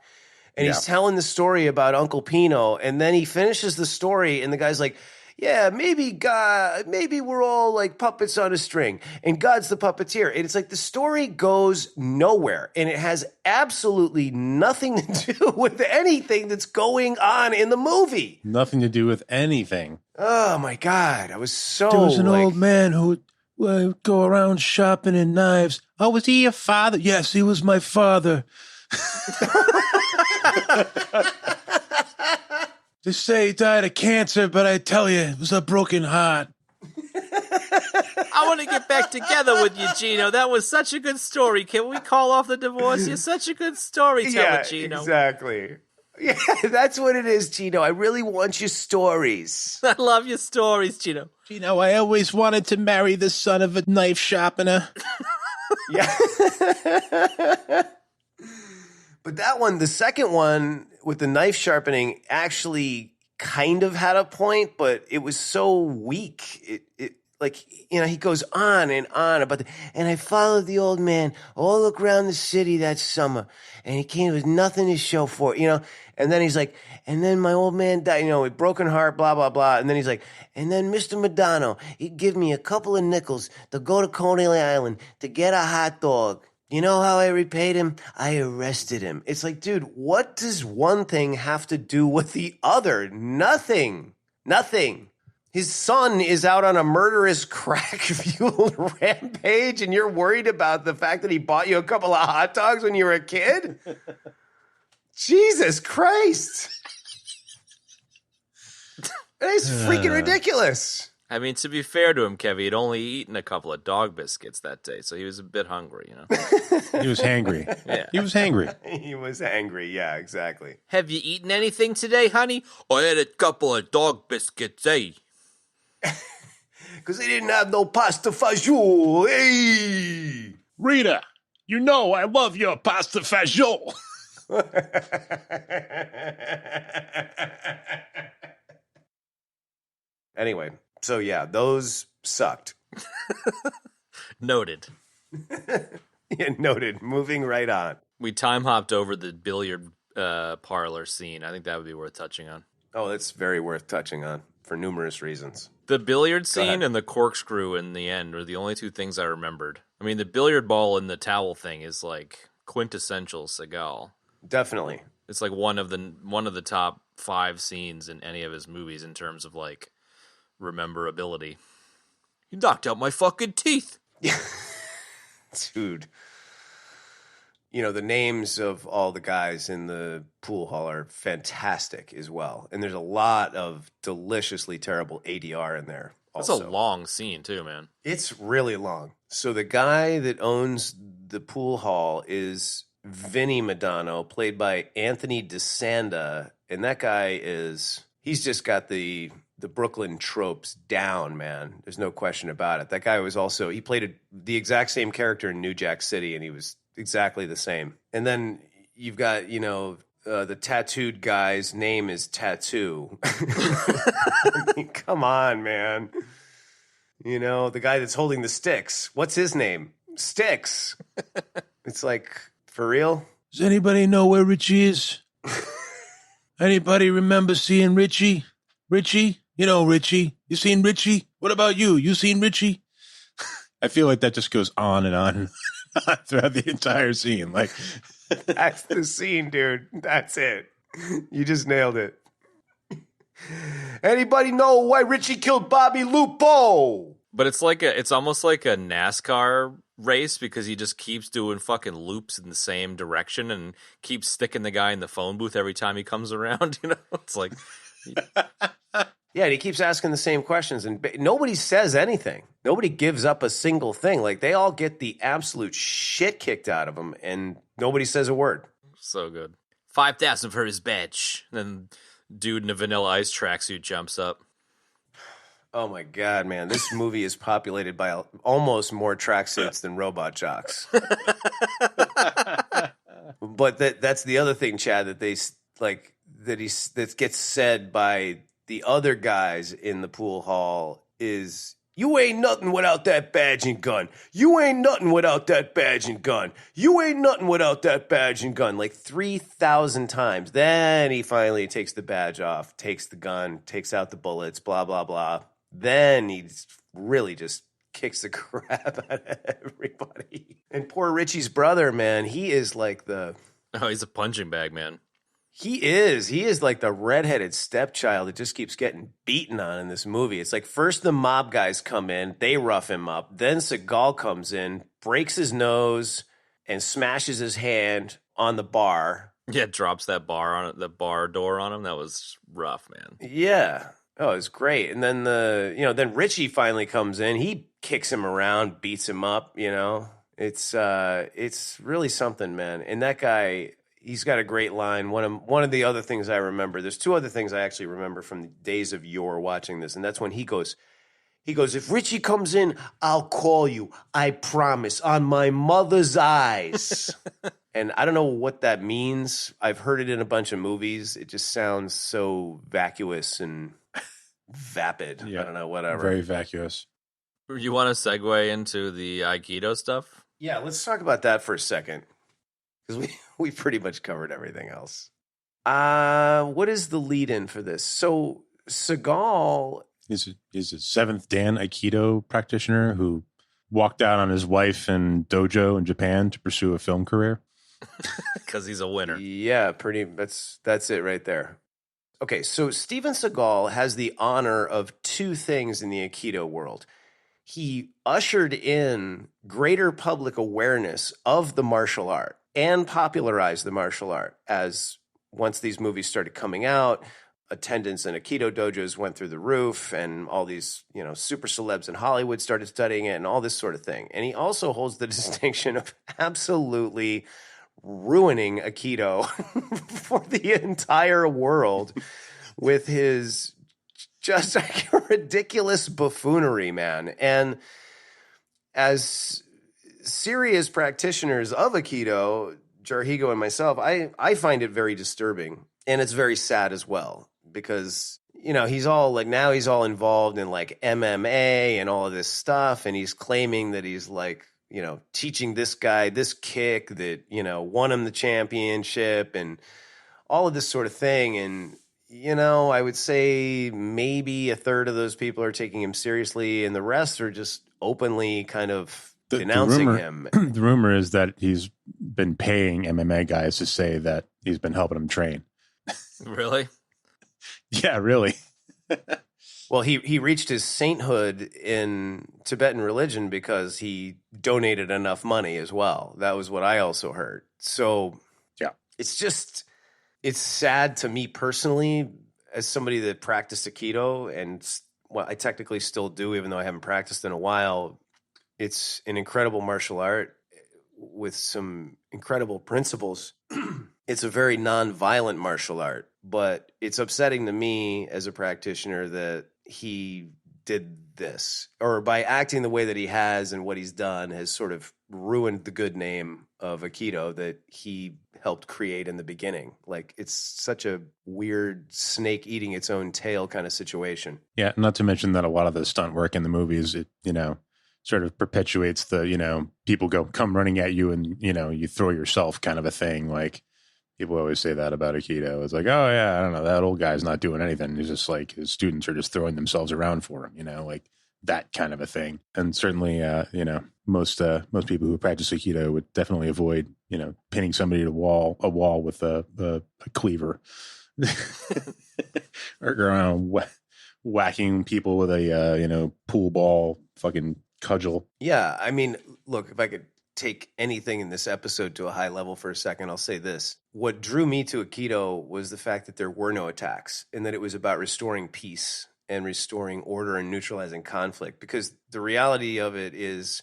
And he's telling the story about Uncle Pino, and then he finishes the story, and the guy's like, yeah, maybe we're all like puppets on a string, and God's the puppeteer. And it's like the story goes nowhere, and it has absolutely nothing to do with anything that's going on in the movie. Nothing to do with anything. Oh my God, I was so. There was an old man who would go around shopping in knives. Oh, was he your father? Yes, he was my father. They say he died of cancer, but I tell you, it was a broken heart. I want to get back together with you, Gino. That was such a good story. Can we call off the divorce? You're such a good storyteller, Gino. Exactly. Yeah, that's what it is, Gino. I really want your stories. I love your stories, Gino. Gino, I always wanted to marry the son of a knife sharpener. Yeah. But that one, the second one with the knife sharpening, actually kind of had a point, but it was so weak. It like, he goes on and on about and I followed the old man all around the city that summer, and he came with nothing to show for it, and then he's like, and then my old man died, with broken heart, blah, blah, blah. And then he's like, and then Mr. Medano, he'd give me a couple of nickels to go to Coney Island to get a hot dog. You know how I repaid him? I arrested him. It's like, dude, what does one thing have to do with the other? Nothing. His son is out on a murderous crack-fueled rampage, and you're worried about the fact that he bought you a couple of hot dogs when you were a kid? Jesus Christ. That is freaking ridiculous. I mean, to be fair to him, Kevy, he'd only eaten a couple of dog biscuits that day, so he was a bit hungry, you know? He was hangry. Yeah. He was hangry. He was angry. Yeah, exactly. Have you eaten anything today, honey? I had a couple of dog biscuits, eh? Because they didn't have no pasta fagioli. Hey! Rita, you know I love your pasta fagioli. Anyway, so yeah, those sucked. Noted. Yeah, noted. Moving right on. We time hopped over the billiard parlor scene. I think that would be worth touching on. Oh, that's very worth touching on for numerous reasons. The billiard ahead. scene and the corkscrew in the end are the only two things I remembered. I mean, the billiard ball and the towel thing is like quintessential Segal. Definitely. It's like one of the top 5 scenes in any of his movies in terms of like rememberability. You knocked out my fucking teeth. Dude. You know, the names of all the guys in the pool hall are fantastic as well. And there's a lot of deliciously terrible ADR in there also. That's a long scene too, man. It's really long. So the guy that owns the pool hall is Vinny Medano, played by Anthony DeSanda. And that guy he's just got the Brooklyn tropes down, man. There's no question about it. That guy he played the exact same character in New Jack City, and he was exactly the same. And then you've got, the tattooed guy's name is Tattoo. I mean, come on, man. The guy that's holding the sticks. What's his name? Sticks. It's like, for real? Does anybody know where Ritchie is? Anybody remember seeing Ritchie? Ritchie? You know Ritchie. You seen Ritchie? What about you? You seen Ritchie? I feel like that just goes on and on throughout the entire scene. Like, that's the scene, dude. That's it. You just nailed it. Anybody know why Ritchie killed Bobby Lupo? But it's almost like a NASCAR race because he just keeps doing fucking loops in the same direction and keeps sticking the guy in the phone booth every time he comes around. It's like, yeah, and he keeps asking the same questions, and nobody says anything. Nobody gives up a single thing. Like, they all get the absolute shit kicked out of them, and nobody says a word. So good. 5,000 for his badge. Then dude in a Vanilla Ice tracksuit jumps up. Oh my God, man. This movie is populated by almost more tracksuits than robot jocks. But that's the other thing, Chad, that gets said by the other guys in the pool hall is, you ain't nothing without that badge and gun. You ain't nothing without that badge and gun. You ain't nothing without that badge and gun. Like 3,000 times. Then he finally takes the badge off, takes the gun, takes out the bullets, blah, blah, blah. Then he really just kicks the crap out of everybody. And poor Richie's brother, man, he is like he's a punching bag, man. He is like the redheaded stepchild that just keeps getting beaten on in this movie. It's like first the mob guys come in, they rough him up. Then Segal comes in, breaks his nose, and smashes his hand on the bar. Yeah, drops the bar door on him. That was rough, man. Yeah. Oh, it's great. And then then Ritchie finally comes in. He kicks him around, beats him up. It's really something, man. And that guy, he's got a great line. One of the other things I remember, there's 2 other things I actually remember from the days of yore watching this, and that's when he goes, if Ritchie comes in, I'll call you. I promise, on my mother's eyes. And I don't know what that means. I've heard it in a bunch of movies. It just sounds so vacuous and vapid. Yeah, I don't know, whatever. Very vacuous. You want to segue into the Aikido stuff? Yeah, let's talk about that for a second. Because we pretty much covered everything else. What is the lead-in for this? So Segal is a 7th Dan Aikido practitioner who walked out on his wife and dojo in Japan to pursue a film career. Because he's a winner. Yeah, that's it right there. Okay, so Steven Seagal has the honor of two things in the Aikido world. He ushered in greater public awareness of the martial art and popularized the martial art as once these movies started coming out, attendance in Aikido dojos went through the roof and all these, super celebs in Hollywood started studying it and all this sort of thing. And he also holds the distinction of absolutely ruining Aikido for the entire world with his just like ridiculous buffoonery, man. And as serious practitioners of Aikido, Jarhigo and myself, I find it very disturbing. And it's very sad as well because, he's all like, now he's all involved in like MMA and all of this stuff. And he's claiming that he's like, teaching this guy this kick that, won him the championship and all of this sort of thing. And, I would say maybe a third of those people are taking him seriously and the rest are just openly kind of denouncing him. The rumor is that he's been paying MMA guys to say that he's been helping them train. Really? Yeah, really. Well, he reached his sainthood in Tibetan religion because he donated enough money as well. That was what I also heard. So yeah, it's sad to me personally as somebody that practiced Aikido, and I technically still do, even though I haven't practiced in a while. It's an incredible martial art with some incredible principles. It's a very non-violent martial art, but it's upsetting to me as a practitioner that he did this, or by acting the way that he has and what he's done has sort of ruined the good name of Aikido that he helped create in the beginning. Like, it's such a weird snake eating its own tail kind of situation. Yeah, not to mention that a lot of the stunt work in the movies, it, sort of perpetuates the, people come running at you and, you throw yourself kind of a thing. Like, people always say that about Aikido. It's like, oh yeah, I don't know, that old guy's not doing anything. He's just like, his students are just throwing themselves around for him, like that kind of a thing. And certainly, most people who practice Aikido would definitely avoid, pinning somebody to a wall with a cleaver, or whacking people with a pool ball fucking cudgel. Yeah, I mean, look, if I could take anything in this episode to a high level for a second, I'll say this. What drew me to Aikido was the fact that there were no attacks and that it was about restoring peace and restoring order and neutralizing conflict. Because the reality of it is,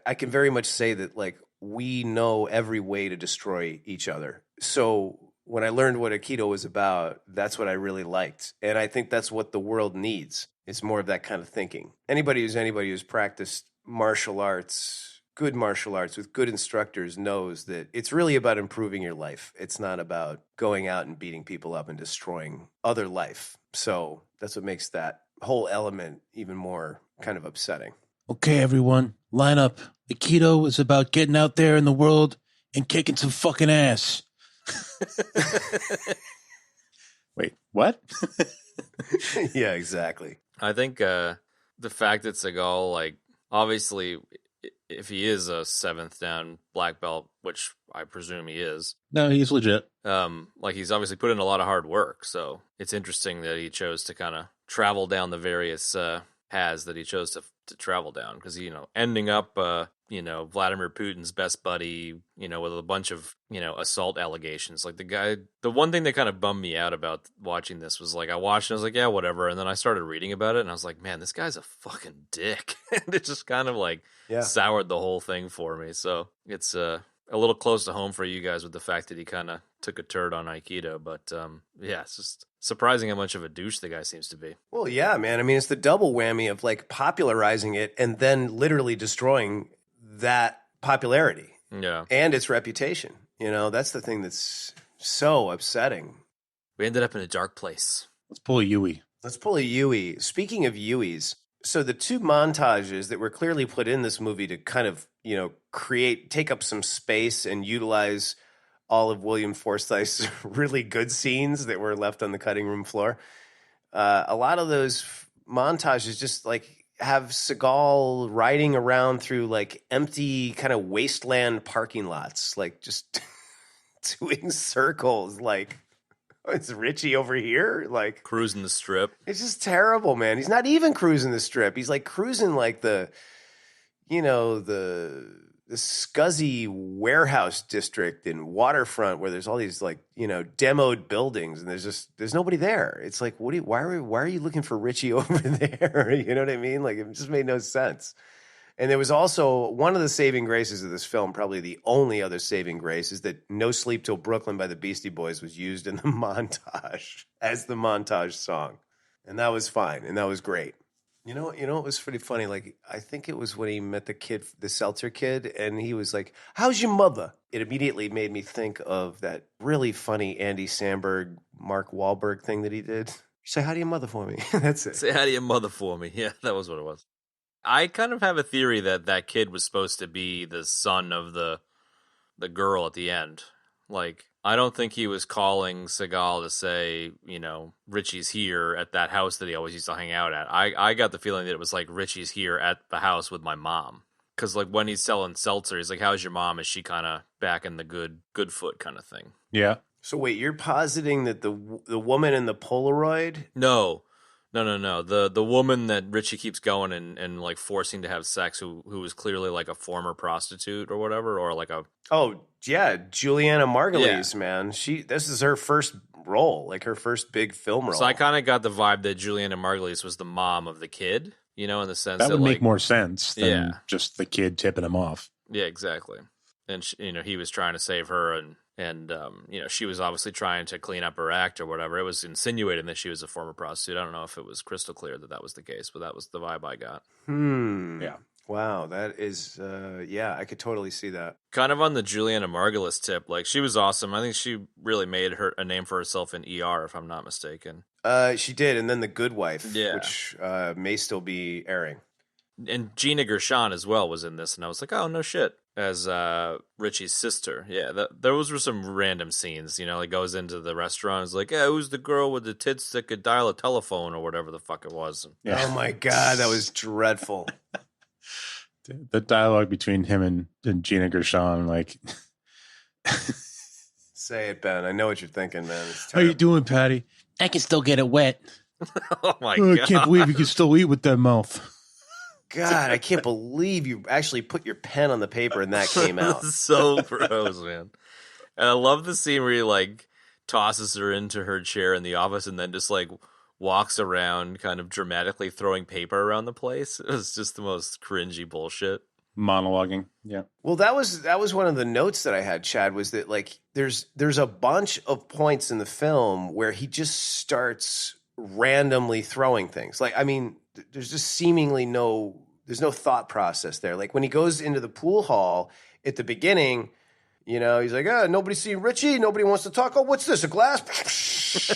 I can very much say that, like, we know every way to destroy each other. So when I learned what Aikido was about, that's what I really liked. And I think that's what the world needs. It's more of that kind of thinking. Anybody who's practiced martial arts, good martial arts with good instructors, knows that it's really about improving your life. It's not about going out and beating people up and destroying other life. So that's what makes that whole element even more kind of upsetting. Okay, everyone, line up. Aikido is about getting out there in the world and kicking some fucking ass. Wait, what? Yeah, exactly. I think the fact that Seagal, like, obviously, if he is a 7th down black belt, which I presume he is. No, he's legit. Like, he's obviously put in a lot of hard work. So it's interesting that he chose to kind of travel down the various paths that he chose to travel down. Because, ending up, Vladimir Putin's best buddy, with a bunch of, assault allegations. Like, the one thing that kind of bummed me out about watching this was, like, I watched and I was like, yeah, whatever. And then I started reading about it and I was like, man, this guy's a fucking dick. And it just kind of, like, soured the whole thing for me. So it's a little close to home for you guys with the fact that he kind of took a turd on Aikido. But, yeah, it's just surprising how much of a douche the guy seems to be. Well, yeah, man. I mean, it's the double whammy of, like, popularizing it and then literally destroying that popularity. Yeah. And its reputation. That's the thing that's so upsetting. We ended up in a dark place. Let's pull a Yui. Speaking of Yuis, so the two montages that were clearly put in this movie to kind of, take up some space and utilize all of William Forsythe's really good scenes that were left on the cutting room floor. A lot of those montages just, like, have Seagal riding around through, like, empty kind of wasteland parking lots, like, just doing circles, like, It's Ritchie over here, like Cruising the strip. it's just terrible, man. He's not even cruising the strip. He's like cruising like the scuzzy warehouse district in Waterfront where there's all these like, demoed buildings and there's nobody there. It's like, why are you looking for Ritchie over there? You know what I mean? Like it just made no sense. And there was also one of the saving graces of this film, probably the only other saving grace, is that No Sleep Till Brooklyn by the Beastie Boys was used in the montage as the montage song. And that was fine. And that was great. You know, it was pretty funny. Like, I think it was when he met the kid, the Seltzer kid, and he was like, "How's your mother?" It immediately made me think of that really funny Andy Samberg, Mark Wahlberg thing that he did. Say hi to your mother for me. That's it. Say hi to your mother for me. Yeah, that was what it was. I kind of have a theory that kid was supposed to be the son of the girl at the end. Like, I don't think he was calling Segal to say, Richie's here at that house that he always used to hang out at. I got the feeling that it was like, Richie's here at the house with my mom. Because, like, when he's selling seltzer, he's like, how's your mom? Is she kind of back in the good foot kind of thing? Yeah. So wait, you're positing that the woman in the Polaroid? No. The woman that Ritchie keeps going and like forcing to have sex, who was clearly like a former prostitute or whatever, or like a Julianna Margulies, man. This is her first role, like her first big film role. So I kind of got the vibe that Julianna Margulies was the mom of the kid, in the sense that would like, make more sense than just the kid tipping him off. Yeah, exactly. And he was trying to save her, and she was obviously trying to clean up her act or whatever. It was insinuating that she was a former prostitute. I don't know if it was crystal clear that was the case, but that was the vibe I got. Yeah. Wow, that is, I could totally see that. Kind of on the Julianna Margulies tip, like, she was awesome. I think she really made a name for herself in ER, if I'm not mistaken. She did, and then The Good Wife, Yeah. which may still be airing. And Gina Gershon as well was in this, and I was like, oh, no shit. As Richie's sister. Yeah, those were some random scenes. He goes into the restaurant, is like, yeah, who's the girl with the tits that could dial a telephone or whatever the fuck it was. Yeah. Oh, my God, that was dreadful. The dialogue between him and Gina Gershon, like... Say it, Ben. I know what you're thinking, man. How you doing, Patty? I can still get it wet. Oh, my God. I can't believe you can still eat with that mouth. God, I can't believe you actually put your pen on the paper and that came out. So gross, man. And I love the scene where he, like, tosses her into her chair in the office and then just, like, walks around kind of dramatically throwing paper around the place. It was just the most cringy bullshit. Monologuing, yeah. Well, that was one of the notes that I had, Chad, was that, like, there's a bunch of points in the film where he just starts randomly throwing things. Like, I mean, there's just seemingly there's no thought process there. Like when he goes into the pool hall at the beginning, he's like, nobody's seen Ritchie. Nobody wants to talk. Oh, what's this? A glass?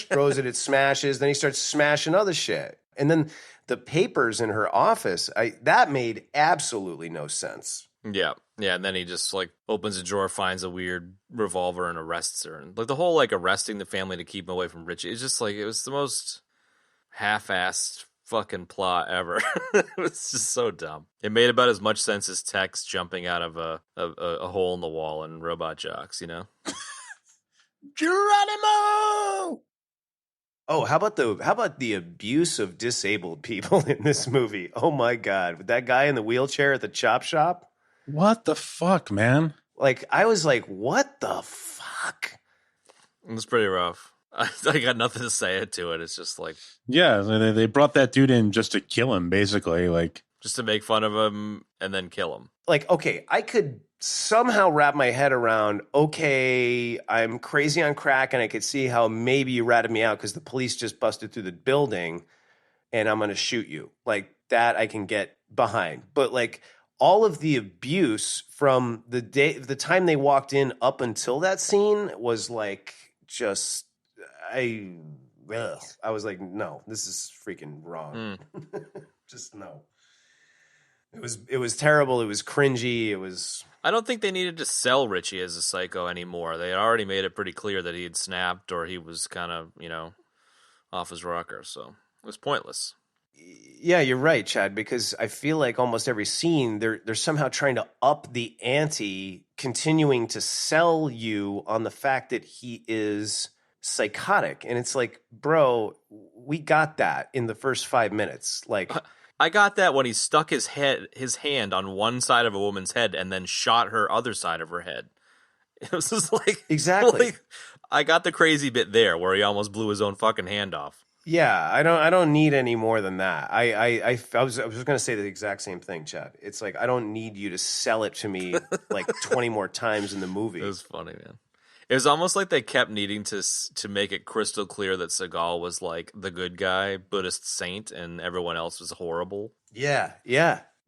Throws it smashes. Then he starts smashing other shit. And then the papers in her office, that made absolutely no sense. Yeah. Yeah. And then he just like opens a drawer, finds a weird revolver and arrests her. And like the whole like arresting the family to keep him away from Ritchie. It's just like, it was the most half-assed fucking plot ever. It was just so dumb. It made about as much sense as Tex jumping out of a hole in the wall in Robot Jocks, Geronimo! Oh, how about the abuse of disabled people in this movie? Oh my God. With that guy in the wheelchair at the chop shop? What the fuck, man? Like, I was like, what the fuck? It was pretty rough. I got nothing to say to it. It's just like... Yeah, they brought that dude in just to kill him, basically. Like, just to make fun of him and then kill him. Like, okay, I could somehow wrap my head around, okay, I'm crazy on crack, and I could see how maybe you ratted me out because the police just busted through the building, and I'm going to shoot you. Like, that I can get behind. But, like, all of the abuse from the time they walked in up until that scene was, like, just... I was like, no, this is freaking wrong. Just no. It was terrible. It was cringy. It was. I don't think they needed to sell Ritchie as a psycho anymore. They had already made it pretty clear that he had snapped or he was kind of, off his rocker. So it was pointless. Yeah, you're right, Chad, because I feel like almost every scene they're somehow trying to up the ante, continuing to sell you on the fact that he is psychotic. And it's like, bro, we got that in the first 5 minutes. Like, I got that when he stuck his hand on one side of a woman's head and then shot her other side of her head. It was just like, exactly. Like, I got the crazy bit there where he almost blew his own fucking hand off. Yeah, I don't need any more than that. I was going to say the exact same thing, Chad. It's like, I don't need you to sell it to me like 20 more times in the movie. It was funny, man. It was almost like they kept needing to make it crystal clear that Segal was like the good guy, Buddhist saint, and everyone else was horrible. Yeah.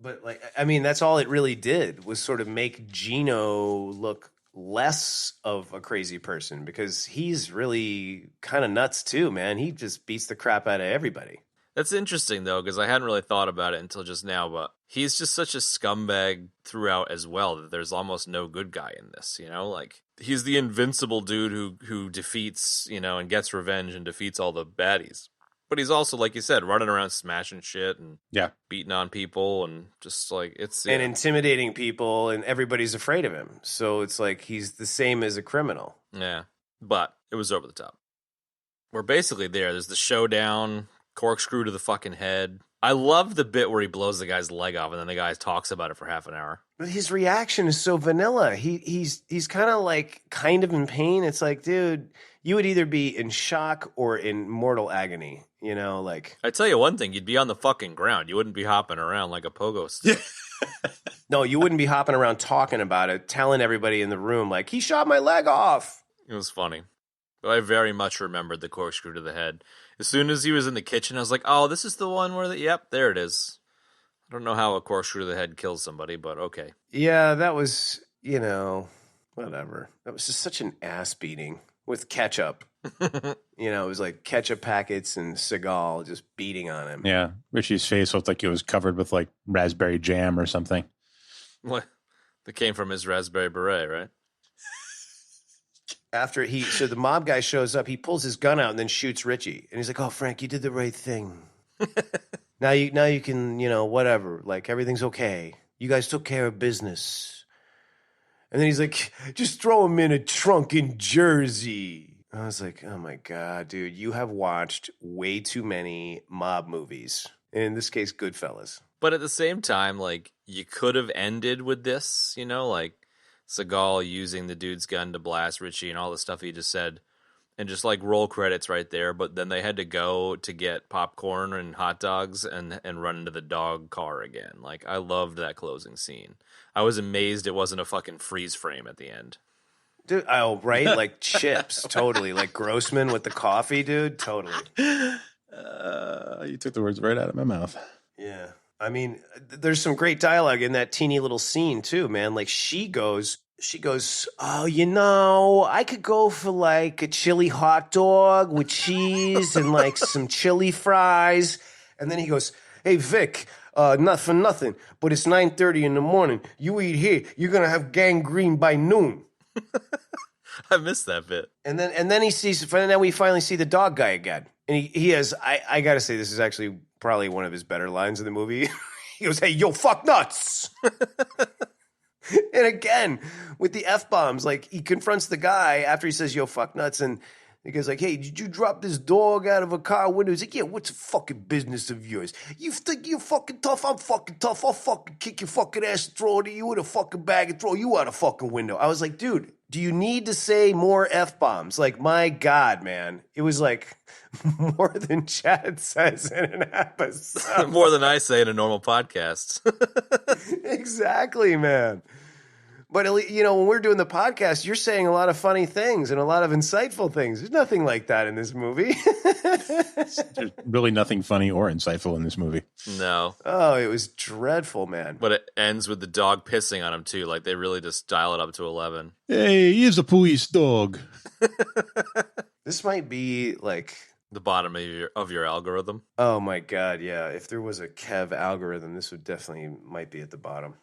But like, I mean, that's all it really did was sort of make Gino look less of a crazy person, because he's really kind of nuts too, man. He just beats the crap out of everybody. That's interesting, though, because I hadn't really thought about it until just now, but he's just such a scumbag throughout as well that there's almost no good guy in this, you know? Like, he's the invincible dude who defeats, you know, and gets revenge and defeats all the baddies. But he's also, like you said, running around smashing shit and beating on people and just, like, it's... And intimidating people, and everybody's afraid of him. So it's like he's the same as a criminal. Yeah, but it was over the top. We're basically there. There's the showdown... Corkscrew to the fucking head. I love the bit where he blows the guy's leg off and then the guy talks about it for half an hour. But his reaction is so vanilla. He's kind of like kind of in pain. It's like, dude, you would either be in shock or in mortal agony, you know, like. I tell you one thing, you'd be on the fucking ground. You wouldn't be hopping around like a pogo stick. No, you wouldn't be hopping around talking about it, telling everybody in the room like, he shot my leg off. It was funny. But I very much remembered the corkscrew to the head. As soon as he was in the kitchen, I was like, oh, this is the one where yep, there it is. I don't know how a corkscrew to the head kills somebody, but okay. Yeah, that was, you know, whatever. That was just such an ass beating with ketchup. You know, it was like ketchup packets and Segal just beating on him. Yeah, Richie's face looked like it was covered with like raspberry jam or something. What? That came from his raspberry beret, right? So the mob guy shows up, he pulls his gun out and then shoots Ritchie. And he's like, oh, Frank, you did the right thing. Now you can, you know, whatever. Like, everything's okay. You guys took care of business. And then he's like, just throw him in a trunk in Jersey. I was like, oh my God, dude, you have watched way too many mob movies. In this case, Goodfellas. But at the same time, like, you could have ended with this, you know, like, Segal using the dude's gun to blast Ritchie and all the stuff he just said, and just like roll credits right there. But then they had to go to get popcorn and hot dogs and run into the dog car again. Like, I loved that closing scene. I was amazed it wasn't a fucking freeze frame at the end. Dude, oh, right? Like Chips, totally. Like Grossman with the coffee, dude, totally. You took the words right out of my mouth. Yeah. I mean, there's some great dialogue in that teeny little scene too, man. Like she goes, oh, you know, I could go for like a chili hot dog with cheese and like some chili fries. And then he goes, hey, Vic, not for nothing, but it's 9:30 in the morning. You eat here, you're going to have gangrene by noon. I missed that bit. And then we finally see the dog guy again. And he has, I got to say, this is actually probably one of his better lines in the movie. He goes, hey, yo, fuck nuts. And again, with the F-bombs, like he confronts the guy after he says, yo, fuck nuts. And he goes like, hey, did you drop this dog out of a car window? He's like, yeah, what's the fucking business of yours? You think you're fucking tough? I'm fucking tough. I'll fucking kick your fucking ass and throw you in a fucking bag and throw you out a fucking window. I was like, dude, do you need to say more F-bombs? Like, my God, man. It was like more than Chad says in an episode. More than I say in a normal podcast. Exactly, man. But, you know, when we're doing the podcast, you're saying a lot of funny things and a lot of insightful things. There's nothing like that in this movie. There's really nothing funny or insightful in this movie. No. Oh, it was dreadful, man. But it ends with the dog pissing on him, too. Like, they really just dial it up to 11. Hey, here's a police dog. This might be, like... the bottom of your algorithm. Oh, my God, yeah. If there was a Kev algorithm, this would definitely might be at the bottom.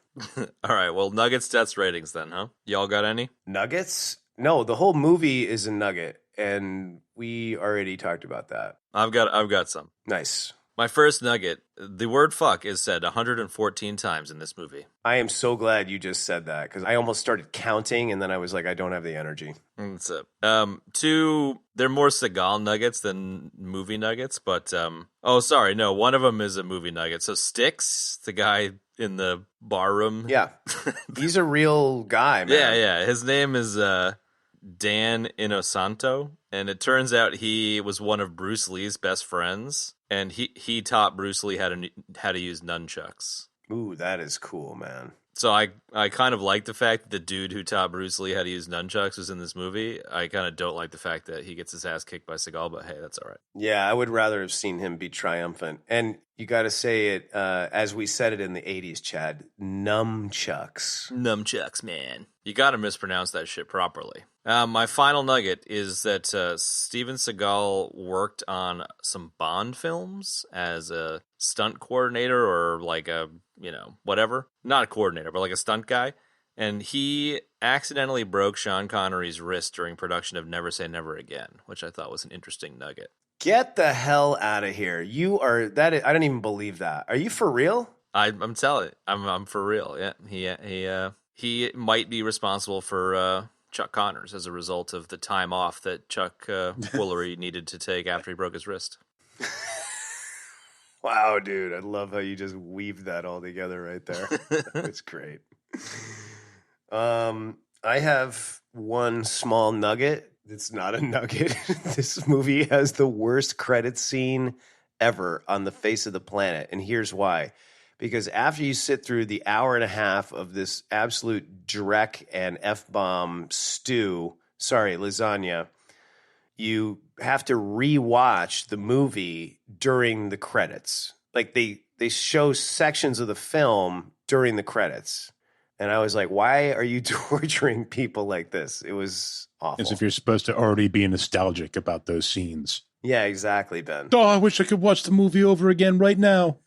All right, well, Nuggets, stats, ratings then, huh? Y'all got any? Nuggets? No, the whole movie is a nugget, and we already talked about that. I've got some. Nice. My first nugget, the word fuck is said 114 times in this movie. I am so glad you just said that because I almost started counting and then I was like, I don't have the energy. That's it. Two, they're more Segal nuggets than movie nuggets, but, one of them is a movie nugget. So Styx, the guy in the bar room. Yeah. He's a real guy, man. Yeah. His name is Dan Inosanto, and it turns out he was one of Bruce Lee's best friends, and he taught Bruce Lee how to use nunchucks. Ooh, that is cool, man. So I kind of like the fact that the dude who taught Bruce Lee how to use nunchucks was in this movie. I kind of don't like the fact that he gets his ass kicked by Segal, but hey, that's all right. Yeah, I would rather have seen him be triumphant. And you got to say it as we said it in the 80s, Chad, nunchucks. Nunchucks, man. You got to mispronounce that shit properly. My final nugget is that Steven Segal worked on some Bond films as a stunt coordinator or like a, whatever. Not a coordinator, but like a stunt guy. And he accidentally broke Sean Connery's wrist during production of Never Say Never Again, which I thought was an interesting nugget. Get the hell out of here. I don't even believe that. Are you for real? I'm telling you, I'm for real. Yeah, he might be responsible for Chuck Connors as a result of the time off that Chuck Woolery needed to take after he broke his wrist. Wow, dude. I love how you just weaved that all together right there. It's great. I have one small nugget. It's not a nugget. This movie has the worst credit scene ever on the face of the planet. And here's why. Because after you sit through the hour and a half of this absolute dreck and F-bomb lasagna, you have to rewatch the movie during the credits. Like they show sections of the film during the credits. And I was like, why are you torturing people like this? It was awful. As if you're supposed to already be nostalgic about those scenes. Yeah, exactly, Ben. Oh, I wish I could watch the movie over again right now.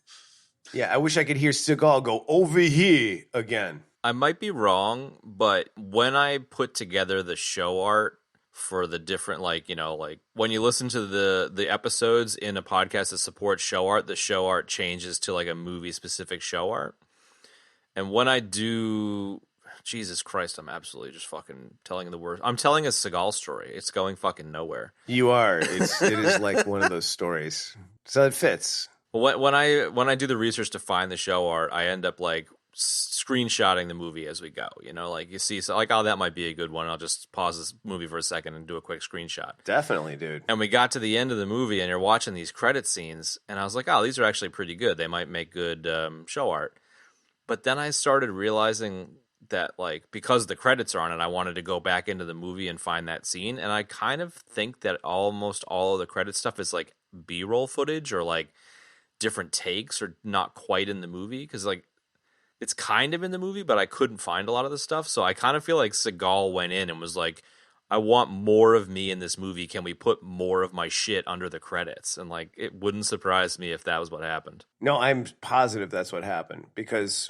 Yeah, I wish I could hear Segal go over here again. I might be wrong, but when I put together the show art for the different, when you listen to the episodes in a podcast that supports show art, the show art changes to like a movie-specific show art. And when I do, Jesus Christ, I'm absolutely just fucking telling the worst. I'm telling a Segal story. It's going fucking nowhere. You are. It is like one of those stories. So it fits. When I do the research to find the show art, I end up like screenshotting the movie as we go. Like you see, so like, oh, that might be a good one. I'll just pause this movie for a second and do a quick screenshot. Definitely, dude. And we got to the end of the movie, and you're watching these credit scenes, and I was like, oh, these are actually pretty good. They might make good show art. But then I started realizing that, like, because the credits are on it, I wanted to go back into the movie and find that scene. And I kind of think that almost all of the credit stuff is like B-roll footage or like different takes or not quite in the movie. Because, like, it's kind of in the movie, but I couldn't find a lot of the stuff. So I kind of feel like Segal went in and was like, I want more of me in this movie. Can we put more of my shit under the credits? And, like, it wouldn't surprise me if that was what happened. No, I'm positive that's what happened because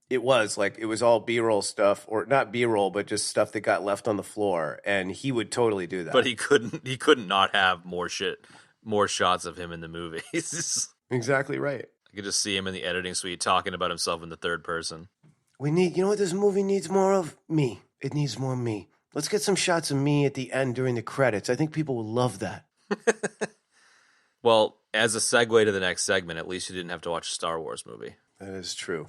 it was all B-roll stuff, or not B-roll, but just stuff that got left on the floor, and he would totally do that. But he couldn't not have more shots of him in the movie. Exactly right. I could just see him in the editing suite talking about himself in the third person. You know what this movie needs more of? Me. It needs more me. Let's get some shots of me at the end during the credits. I think people will love that. Well, as a segue to the next segment, at least you didn't have to watch a Star Wars movie. That is true.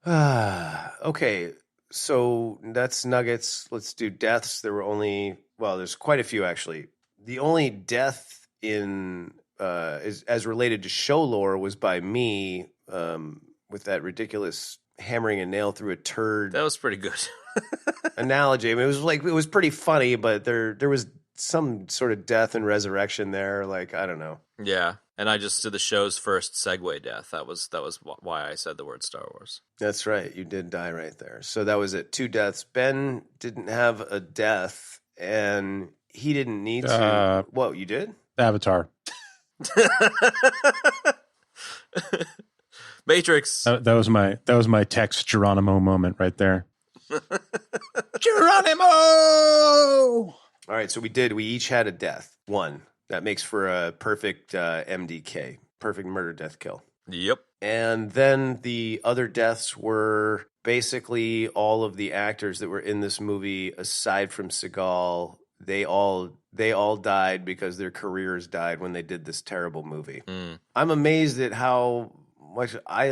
Okay, so that's nuggets. Let's do deaths. There's quite a few actually. The only death in as related to show lore was by me with that ridiculous hammering a nail through a turd. That was pretty good. Analogy. I mean, it was pretty funny, but there was some sort of death and resurrection there. Like, I don't know. Yeah. And I just did the show's first segue death. That was why I said the word Star Wars. That's right. You did die right there. So that was it. 2 deaths. Ben didn't have a death, and he didn't need to. Whoa, you did? Avatar. Matrix. That was my Tex Geronimo moment right there. Geronimo! All right, so we each had a death. 1. That makes for a perfect MDK, perfect murder, death, kill. Yep. And then the other deaths were basically all of the actors that were in this movie, aside from Segal. They all died because their careers died when they did this terrible movie. I'm amazed at how much I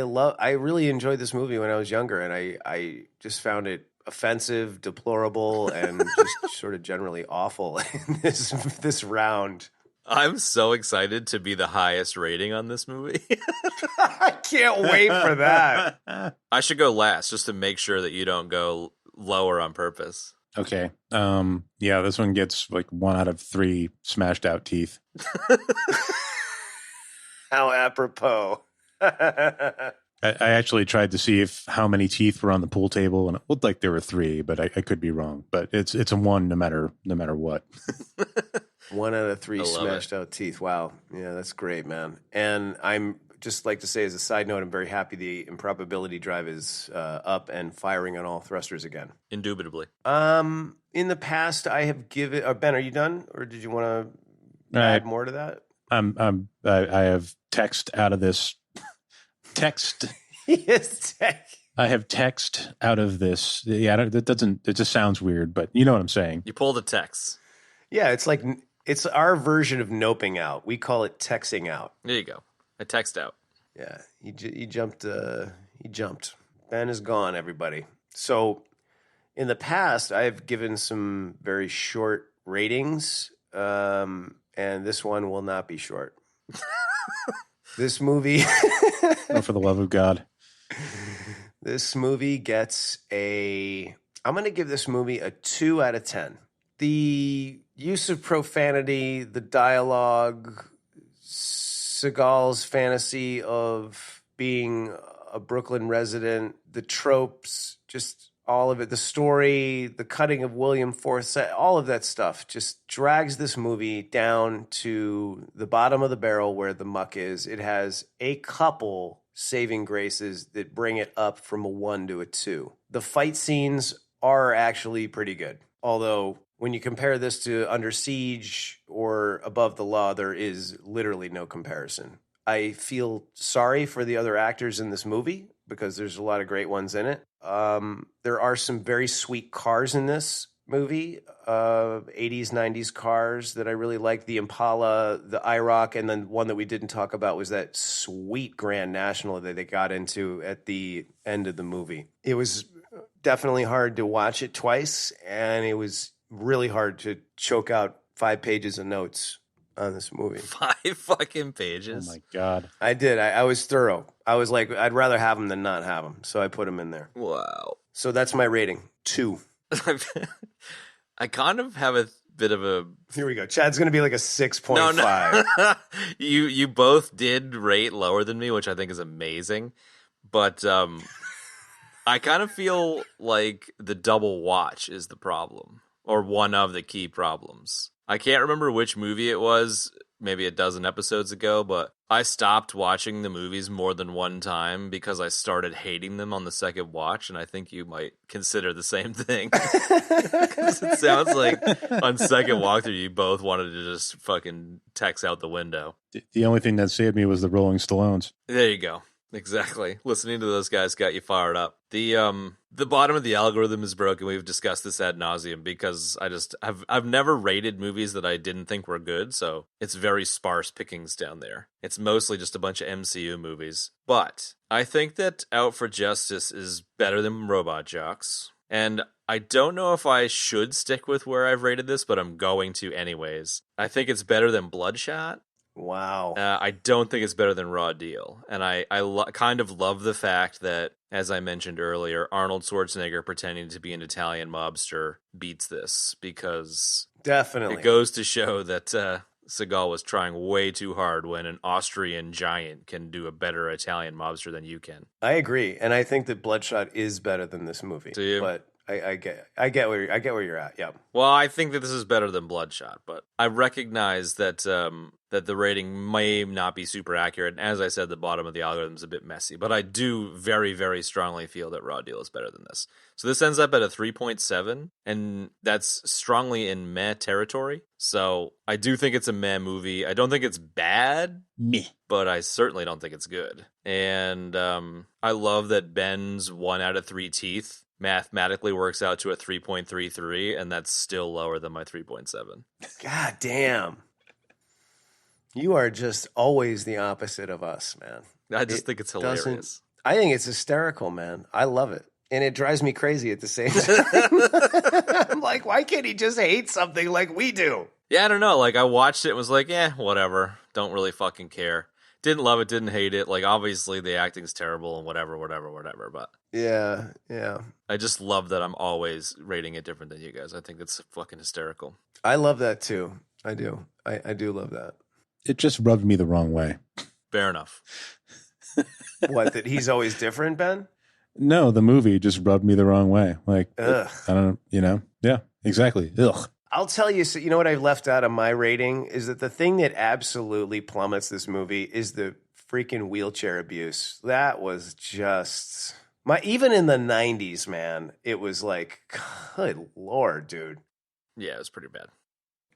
really enjoyed this movie when I was younger, and I just found it offensive, deplorable, and just sort of generally awful in this round. I'm so excited to be the highest rating on this movie. I can't wait for that. I should go last just to make sure that you don't go lower on purpose. Okay. Yeah, this one gets like 1 out of 3 smashed out teeth. How apropos. I actually tried to see how many teeth were on the pool table, and it looked like there were 3, but I could be wrong. But it's a 1 no matter what. 1 out of 3 smashed out teeth. Wow. Yeah, that's great, man. And I'm just like to say as a side note, I'm very happy the improbability drive is up and firing on all thrusters again. Indubitably. In the past, I have given... Ben, are you done? Or did you want to add more to that? I have text out of this... Text. Yes, I have text out of this. Yeah, it just sounds weird, but you know what I'm saying. You pull the text. Yeah, it's our version of noping out. We call it texting out. There you go. A text out. Yeah, he jumped. He jumped. Ben is gone, everybody. So in the past, I've given some very short ratings, and this one will not be short. This movie... Oh, for the love of God. This movie gets I'm going to give this movie a 2 out of 10. The use of profanity, the dialogue, Segal's fantasy of being a Brooklyn resident, the tropes, just all of it, the story, the cutting of William Forsythe, all of that stuff just drags this movie down to the bottom of the barrel where the muck is. It has a couple saving graces that bring it up from a 1 to a 2. The fight scenes are actually pretty good. Although when you compare this to Under Siege or Above the Law, there is literally no comparison. I feel sorry for the other actors in this movie because there's a lot of great ones in it. There are some very sweet cars in this movie, 80s, 90s cars that I really like. The Impala, the I-Roc, and then one that we didn't talk about was that sweet Grand National that they got into at the end of the movie. It was definitely hard to watch it twice, and it was really hard to choke out 5 pages of notes on this movie. 5 fucking pages. Oh my God. I did. I was thorough. I was like, I'd rather have them than not have them. So I put them in there. Wow. So that's my rating. 2. I kind of have a bit of a... Here we go. Chad's going to be like a 6.5. No. You both did rate lower than me, which I think is amazing. But I kind of feel like the double watch is the problem, or one of the key problems. I can't remember which movie it was, maybe a dozen episodes ago, but I stopped watching the movies more than one time because I started hating them on the second watch, and I think you might consider the same thing. Because it sounds like on second walkthrough, you both wanted to just fucking text out the window. The only thing that saved me was the Rolling Stallones. There you go. Exactly. Listening to those guys got you fired up. The bottom of the algorithm is broken. We've discussed this ad nauseum because I've never rated movies that I didn't think were good, so it's very sparse pickings down there. It's mostly just a bunch of MCU movies. But I think that Out for Justice is better than Robot Jox. And I don't know if I should stick with where I've rated this, but I'm going to anyways. I think it's better than Bloodshot. Wow. I don't think it's better than Raw Deal. And I kind of love the fact that, as I mentioned earlier, Arnold Schwarzenegger pretending to be an Italian mobster beats this, because definitely it goes to show that Segal was trying way too hard when an Austrian giant can do a better Italian mobster than you can. I agree. And I think that Bloodshot is better than this movie. Do you? But I get where you're at. Yeah. Well, I think that this is better than Bloodshot, but I recognize that that the rating may not be super accurate. And as I said, the bottom of the algorithm is a bit messy, but I do very, very strongly feel that Raw Deal is better than this. So this ends up at a 3.7, and that's strongly in meh territory. So I do think it's a meh movie. I don't think it's bad, Meh. but I certainly don't think it's good. And I love that Ben's 1 out of 3 teeth mathematically works out to a 3.33, and that's still lower than my 3.7. God damn. You are just always the opposite of us, man. I just think it's hilarious. I think it's hysterical, man. I love it. And it drives me crazy at the same time. I'm like, why can't he just hate something like we do? Yeah, I don't know. Like, I watched it and was like, whatever. Don't really fucking care. Didn't love it, didn't hate it. Like, obviously, the acting's terrible and whatever. But yeah. I just love that I'm always rating it different than you guys. I think it's fucking hysterical. I love that, too. I do. I do love that. It just rubbed me the wrong way. Fair enough. What, that he's always different, Ben? No, the movie just rubbed me the wrong way. Like, Ugh. I don't, yeah, exactly. Ugh. I'll tell you, so you know what I've left out of my rating is that the thing that absolutely plummets this movie is the freaking wheelchair abuse. That was just even in the 90s, man, it was like, good Lord, dude. Yeah, it was pretty bad.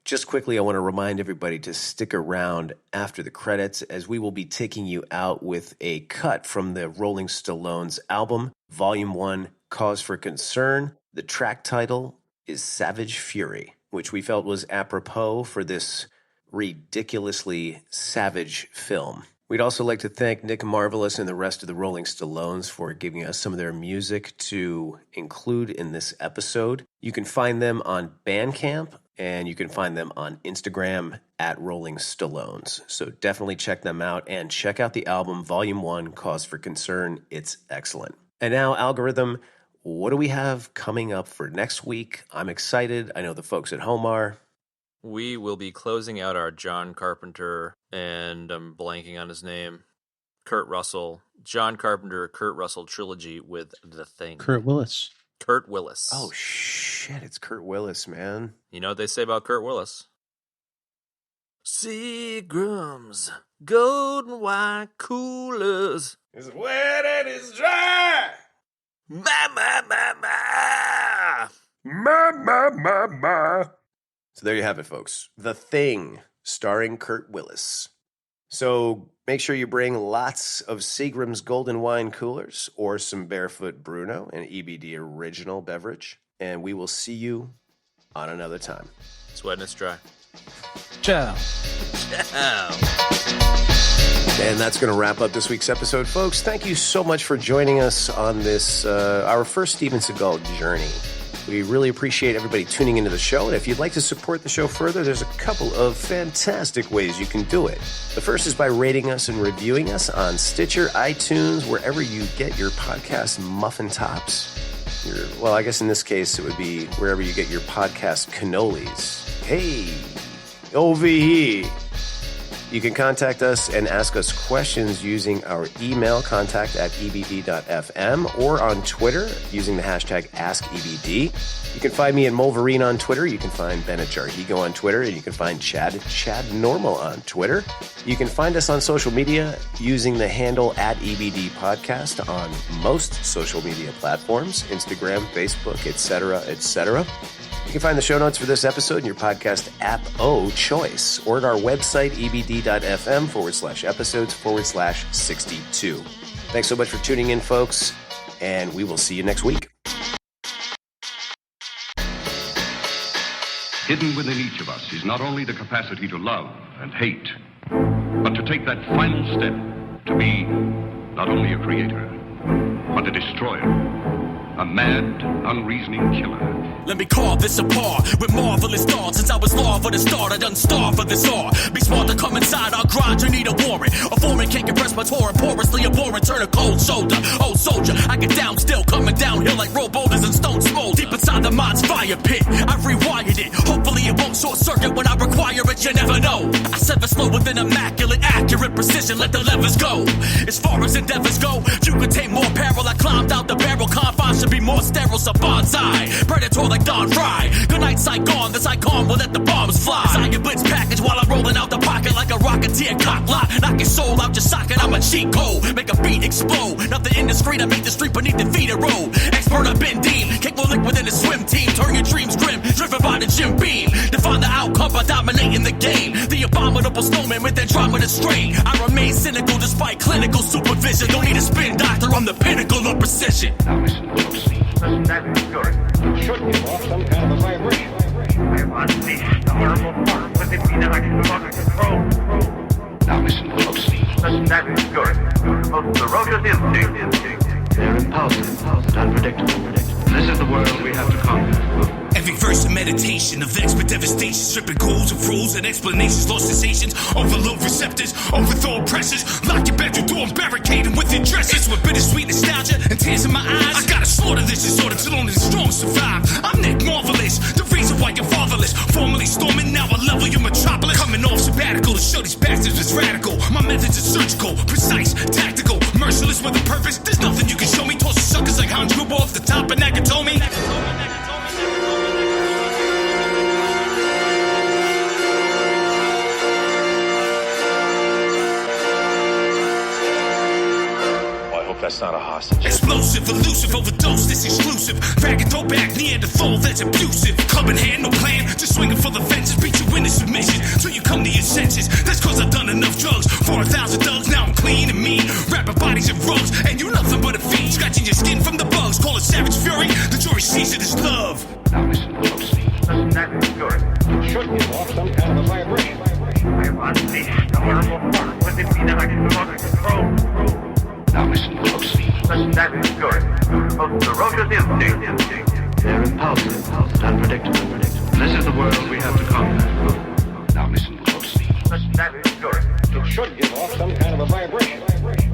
Just quickly, I want to remind everybody to stick around after the credits as we will be taking you out with a cut from the Rolling Stallones album, Volume 1, Cause for Concern. The track title is Savage Fury, which we felt was apropos for this ridiculously savage film. We'd also like to thank Nick Marvelous and the rest of the Rolling Stallones for giving us some of their music to include in this episode. You can find them on Bandcamp, and you can find them on Instagram at Rolling Stallones. So definitely check them out and check out the album Volume 1, Cause for Concern. It's excellent. And now, Algorithm, what do we have coming up for next week? I'm excited. I know the folks at home are. We will be closing out our John Carpenter, and I'm blanking on his name, Kurt Russell, John Carpenter, Kurt Russell trilogy with The Thing. Kurt Willis. Oh, shit. It's Kurt Willis, man. You know what they say about Kurt Willis? Seagrams, golden white coolers. It's wet and it's dry. Ma. So there you have it, folks. The Thing, starring Kurt Willis. So make sure you bring lots of Seagrams golden wine coolers or some Barefoot Bruno, an EBD original beverage. And we will see you on another time. It's wet and it's dry. Ciao. Ciao. And that's going to wrap up this week's episode, folks. Thank you so much for joining us on this, our first Steven Segal journey. We really appreciate everybody tuning into the show. And if you'd like to support the show further, there's a couple of fantastic ways you can do it. The first is by rating us and reviewing us on Stitcher, iTunes, wherever you get your podcast muffin tops. Well, I guess in this case, it would be wherever you get your podcast cannolis. Hey, OVE. You can contact us and ask us questions using our email, contact@ebd.fm, or on Twitter using the hashtag AskEBD. You can find me at Mulverine on Twitter. You can find Ben at Jarhigo on Twitter. And you can find Chad Normal on Twitter. You can find us on social media using the handle @EBD Podcast on most social media platforms, Instagram, Facebook, etc., etc. You can find the show notes for this episode in your podcast app choice or at our website, ebd.fm/episodes/62. Thanks so much for tuning in, folks, and we will see you next week. Hidden within each of us is not only the capacity to love and hate, but to take that final step to be not only a creator, but a destroyer. A mad, unreasoning killer. Let me carve this apart with marvelous thoughts. Since I was law for the start, I done starved for this art. Be smart to come inside our grind, you need a warrant. A foreign can't compress my torrent, porously abhorrent, turn a cold shoulder. Oh soldier, I get down still, coming downhill like road boulders and stone smolder. Deep inside the mind's fire pit, I rewired it. Hopefully it won't short circuit when I require it, you never know. I sever slow with an immaculate, accurate precision, let the levers go. As far as endeavors go, you could take more peril. I climbed out the barrel, confines should be more sterile. So bonsai, predator like Don Fry. Good night, Saigon, this icon will let the bombs fly. Sign your blitz package while I'm rolling out the pocket like a rocketeer cock lock. Knock your soul out your socket, I'm a cheat code. Make a beat explode. Nothing indiscreet, I make the street beneath the feet erode. Expert up in deep, kick will lick within the swim team. Turn your dreams grim, driven by the gym beam. Define the outcome by dominating the game. The abominable snowman with that drama to strain. I remain cynical despite clinical supervision. Don't need a spin doctor, I'm the pinnacle of precision. Now listen closely. That is good. It should give off some kind of a vibration. I have unleashed the horrible force within me that I can no longer control. Now listen closely. That is good. The most ferocious instinct. They're impulsive and unpredictable. This is the world we have to conquer. Every verse a meditation of expert devastation, stripping codes of rules and explanations, lost sensations, overload receptors, overthrow pressures, lock your bedroom door and barricade them with your dresses. With bittersweet nostalgia and tears in my eyes, I gotta slaughter this disorder till only the strong survive. I'm Nick Marvelous, the reason why you're fatherless. Formerly storming, now I level your metropolis. Coming off sabbatical to show these bastards it's radical. My methods are surgical, precise, tactical, merciless with a purpose. There's nothing you can show me. Toss the suckers like Hans Gruber off the top of Nakatomi. That's not a hostage. Explosive, elusive, overdose, this exclusive. Ragged throwback, Neanderthal, that's abusive. Club in hand, no plan, just swinging for the fences. Beat you into submission, till you come to your senses. That's cause I've done enough drugs. 4,000 thugs, now I'm clean and mean. Rapping bodies and rugs, and you nothing but a fiend. Scratching your skin from the bugs, call it savage fury. The jury sees it as love. Now listen closely. That is good. It should give off some kind of a vibration. I have unleashed the horrible force within me that I can no longer control. Now listen closely. That is good. The most ferocious instinct. They're impulsive and unpredictable. This is the world we have to conquer. Now listen closely. That is good. It should give off some kind of a vibration.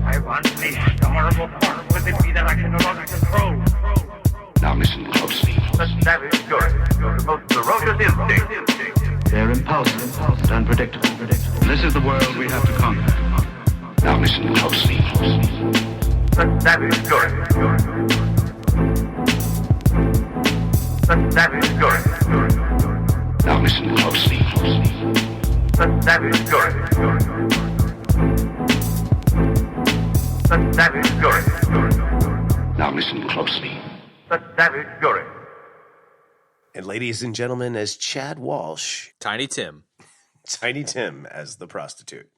I have unleashed the horrible force within me that I can no longer control. Now listen closely. That is good. The most ferocious instinct. They're impulsive and unpredictable. This is the world we have to conquer. Now listen closely. That is good. That is good. Now listen closely. That is good. That is good. Now listen closely. That is good. And ladies and gentlemen, as Chad Walsh, Tiny Tim. Tiny Tim as the prostitute.